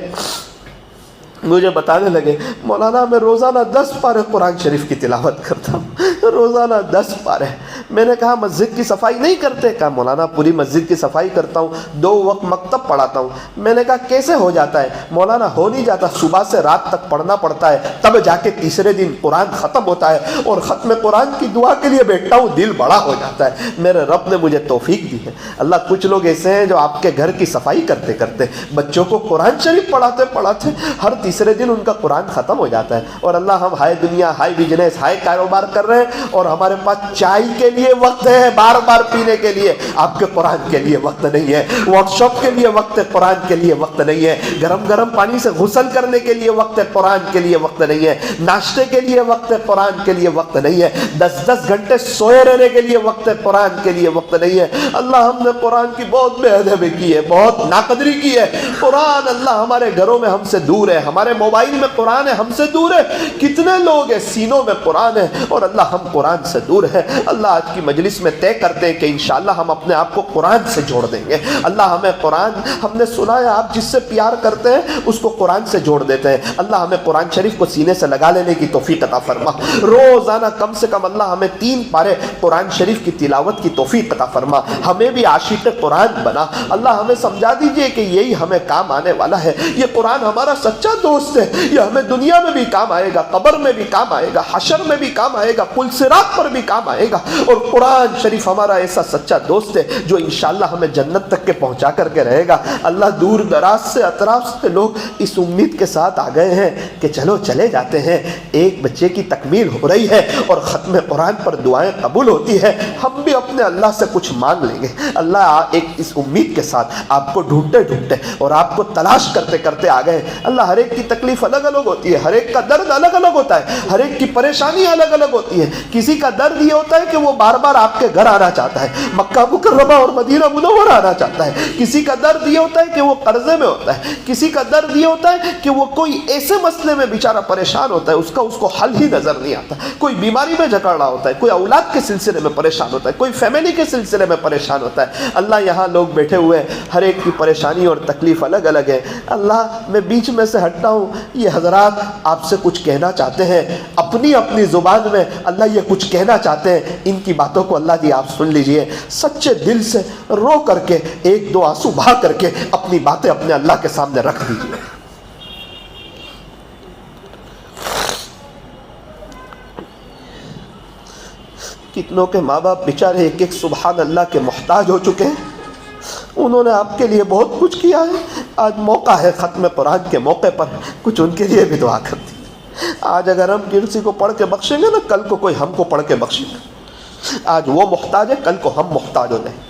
مجھے بتانے لگے مولانا میں روزانہ 10 پارے قرآن شریف کی تلاوت کرتا ہوں، روزانہ 10 پارے۔ میں نے کہا مسجد کی صفائی نہیں کرتے؟ کہا مولانا پوری مسجد کی صفائی کرتا ہوں، 2 وقت مکتب پڑھاتا ہوں۔ میں نے کہا کیسے ہو جاتا ہے؟ مولانا ہو نہیں جاتا، صبح سے رات تک پڑھنا پڑتا ہے، تب جا کے تیسرے دن قرآن ختم ہوتا ہے اور ختم قرآن کی دعا کے لیے بیٹھتا ہوں، دل بڑا ہو جاتا ہے۔ میرے رب نے مجھے توفیق دی ہے۔ اللہ کچھ لوگ ایسے ہیں جو آپ کے گھر کی صفائی کرتے کرتے بچوں کو قرآن شریف پڑھاتے پڑھاتے ہر تیسرے دن ان کا قرآن ختم ہو جاتا ہے، اور اللہ ہم ہائے دنیا، ہائے بزنس، ہائے کاروبار کر رہے ہیں اور ہمارے پاس چائے کے لیے وقت ہے، بار بار پینے کے لیے، آپ کے قرآن کے لیے وقت نہیں ہے، ورک شاپ کے لیے وقت ہے، قرآن کے لیے وقت نہیں ہے، گرم گرم پانی سے غسل کرنے کے لیے وقت ہے، قرآن کے لیے وقت نہیں ہے، ناشتے کے لیے وقت ہے، قرآن کے لیے وقت نہیں ہے، 10 گھنٹے سوئے رہنے کے لیے وقت ہے، قرآن کے لیے وقت نہیں ہے۔ اللہ ہم نے قرآن کی بہت بے ادبی کی ہے، بہت ناقدری کی ہے۔ قرآن اللہ ہمارے گھروں میں ہم سے دور ہے، ہمارے موبائل میں قرآن ہے، ہم سے دور ہے۔ کتنے لوگ ہیں سینوں میں قرآن ہے اور اللہ ہم قرآن سے دور ہے۔ اللہ آج کی مجلس میں طے کرتے ہیں کہ انشاءاللہ ہم اپنے آپ کو قرآن سے جوڑ دیں گے۔ اللہ ہمیں قرآن، ہم نے سنا ہے آپ جس سے پیار کرتے ہیں اس کو قرآن سے جوڑ دیتے ہیں۔ اللہ ہمیں قرآن شریف کو سینے سے لگا لینے کی توفیق عطا فرما۔ روزانہ کم سے کم اللہ ہمیں 3 پارے قرآن شریف کی تلاوت کی توفیق عطا فرما۔ ہمیں بھی عاشق قرآن بنا۔ اللہ ہمیں سمجھا دیجئے کہ یہی ہمیں کام آنے والا ہے۔ یہ قرآن ہمارا سچا دوست ہے، یہ ہمیں دنیا میں بھی کام آئے گا، قبر میں بھی کام آئے گا، حشر میں بھی کام آئے گا، پل صراط پر بھی کام آئے گا۔ اور قرآن شریف ہمارا ایسا سچا دوست ہے جو انشاءاللہ ہمیں جنت تک کے پہنچا کر کے رہے گا۔ اللہ دور دراز سے، اطراف سے لوگ اس امید کے ساتھ آ گئے ہیں کہ چلو چلے جاتے ہیں، ایک بچے کی تکمیل ہو رہی ہے اور ختم قرآن پر دعائیں قبول ہوتی ہے، ہم بھی اپنے اللہ سے کچھ مانگ لیں گے۔ اللہ ایک اس امید کے ساتھ آپ کو ڈھونڈتے ڈھونڈتے اور آپ کو تلاش کرتے کرتے آ گئے۔ اللہ ہر ایک کی تکلیف الگ الگ ہوتی ہے، ہر ایک کا درد الگ الگ ہوتا ہے، ہر ایک کی پریشانی الگ الگ ہوتی ہے۔ کسی کا درد یہ ہوتا ہے کہ وہ بار بار آپ کے گھر آنا چاہتا ہے، مکہ مکرمہ اور مدینہ منورہ آنا چاہتا ہے۔ کسی کا درد یہ ہوتا ہے کہ وہ قرضے میں ہوتا ہے، کسی کا درد یہ ہوتا ہے کہ وہ کوئی ایسے مسئلے میں بیچارہ پریشان ہوتا ہے، اس کو حل ہی نظر نہیں آتا، کوئی بیماری میں جکڑ رہا ہوتا ہے، کوئی اولاد کے سلسلے میں پریشان ہوتا ہے، کوئی فیملی کے سلسلے میں پریشان ہوتا ہے۔ اللہ یہاں لوگ بیٹھے ہوئے ہیں، ہر ایک کی پریشانی اور تکلیف الگ الگ ہے۔ اللہ میں بیچ میں سے ہٹتا ہوں، یہ حضرات آپ سے کچھ کہنا چاہتے ہیں اپنی اپنی زبان میں، اللہ یہ کچھ کہنا چاہتے ہیں، ان کی باتوں کو اللہ جی آپ سن لیجئے، سچے دل سے رو کر کے، 1-2 آنسو بہا کر کے اپنی باتیں اپنے اللہ کے سامنے رکھ دیجئے۔ کتنوں کے ماں باپ بیچارے ایک ایک سبحان اللہ کے محتاج ہو چکے ہیں، انہوں نے آپ کے لیے بہت کچھ کیا ہے۔ آج موقع ہے ختم قرآن کے موقع پر کچھ ان کے لیے بھی دعا کر دی۔ آج اگر ہم کسی کو پڑھ کے بخشیں گے نا، کل کو کوئی ہم کو پڑھ کے بخشے گا۔ آج وہ محتاج ہے، کل کو ہم محتاج ہو جائیں۔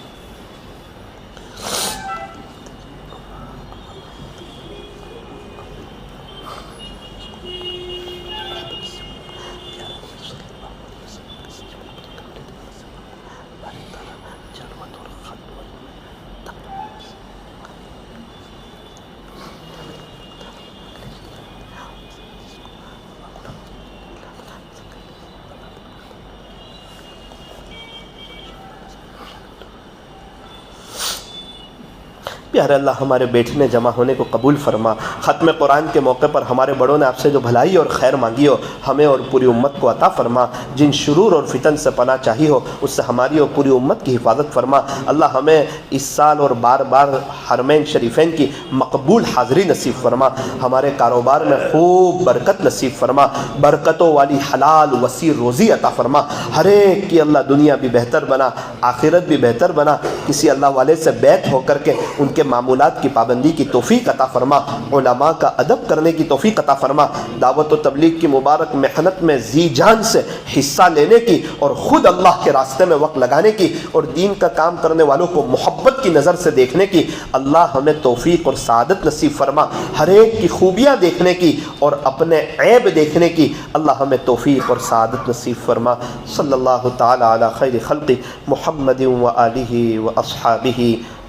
پیارے اللہ ہمارے بیٹھنے جمع ہونے کو قبول فرما۔ ختم قرآن کے موقع پر ہمارے بڑوں نے آپ سے جو بھلائی اور خیر مانگی ہو، ہمیں اور پوری امت کو عطا فرما۔ جن شرور اور فتن سے پناہ چاہی ہو، اس سے ہماری اور پوری امت کی حفاظت فرما۔ اللہ ہمیں اس سال اور بار بار حرمین شریفین کی مقبول حاضری نصیب فرما۔ ہمارے کاروبار میں خوب برکت نصیب فرما، برکتوں والی حلال وسیع روزی عطا فرما۔ ہر ایک کی اللہ دنیا بھی بہتر بنا، آخرت بھی بہتر بنا۔ کسی اللہ والے سے بیعت ہو کر کے ان کے کے معمولات کی پابندی کی توفیق عطا فرما، علماء کا ادب کرنے کی توفیق عطا فرما، دعوت و تبلیغ کی مبارک محنت میں ذی جان سے حصہ لینے کی اور خود اللہ کے راستے میں وقت لگانے کی اور دین کا کام کرنے والوں کو محبت کی نظر سے دیکھنے کی اللہ ہمیں توفیق اور سعادت نصیب فرما، ہر ایک کی خوبیاں دیکھنے کی اور اپنے عیب دیکھنے کی اللہ ہمیں توفیق اور سعادت نصیب فرما۔ صلی اللہ تعالی علی خیر خلق محمد و آلہ و اصحابہ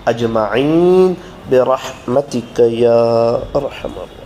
اجمعین برحمتک یا ارحم الراحمین۔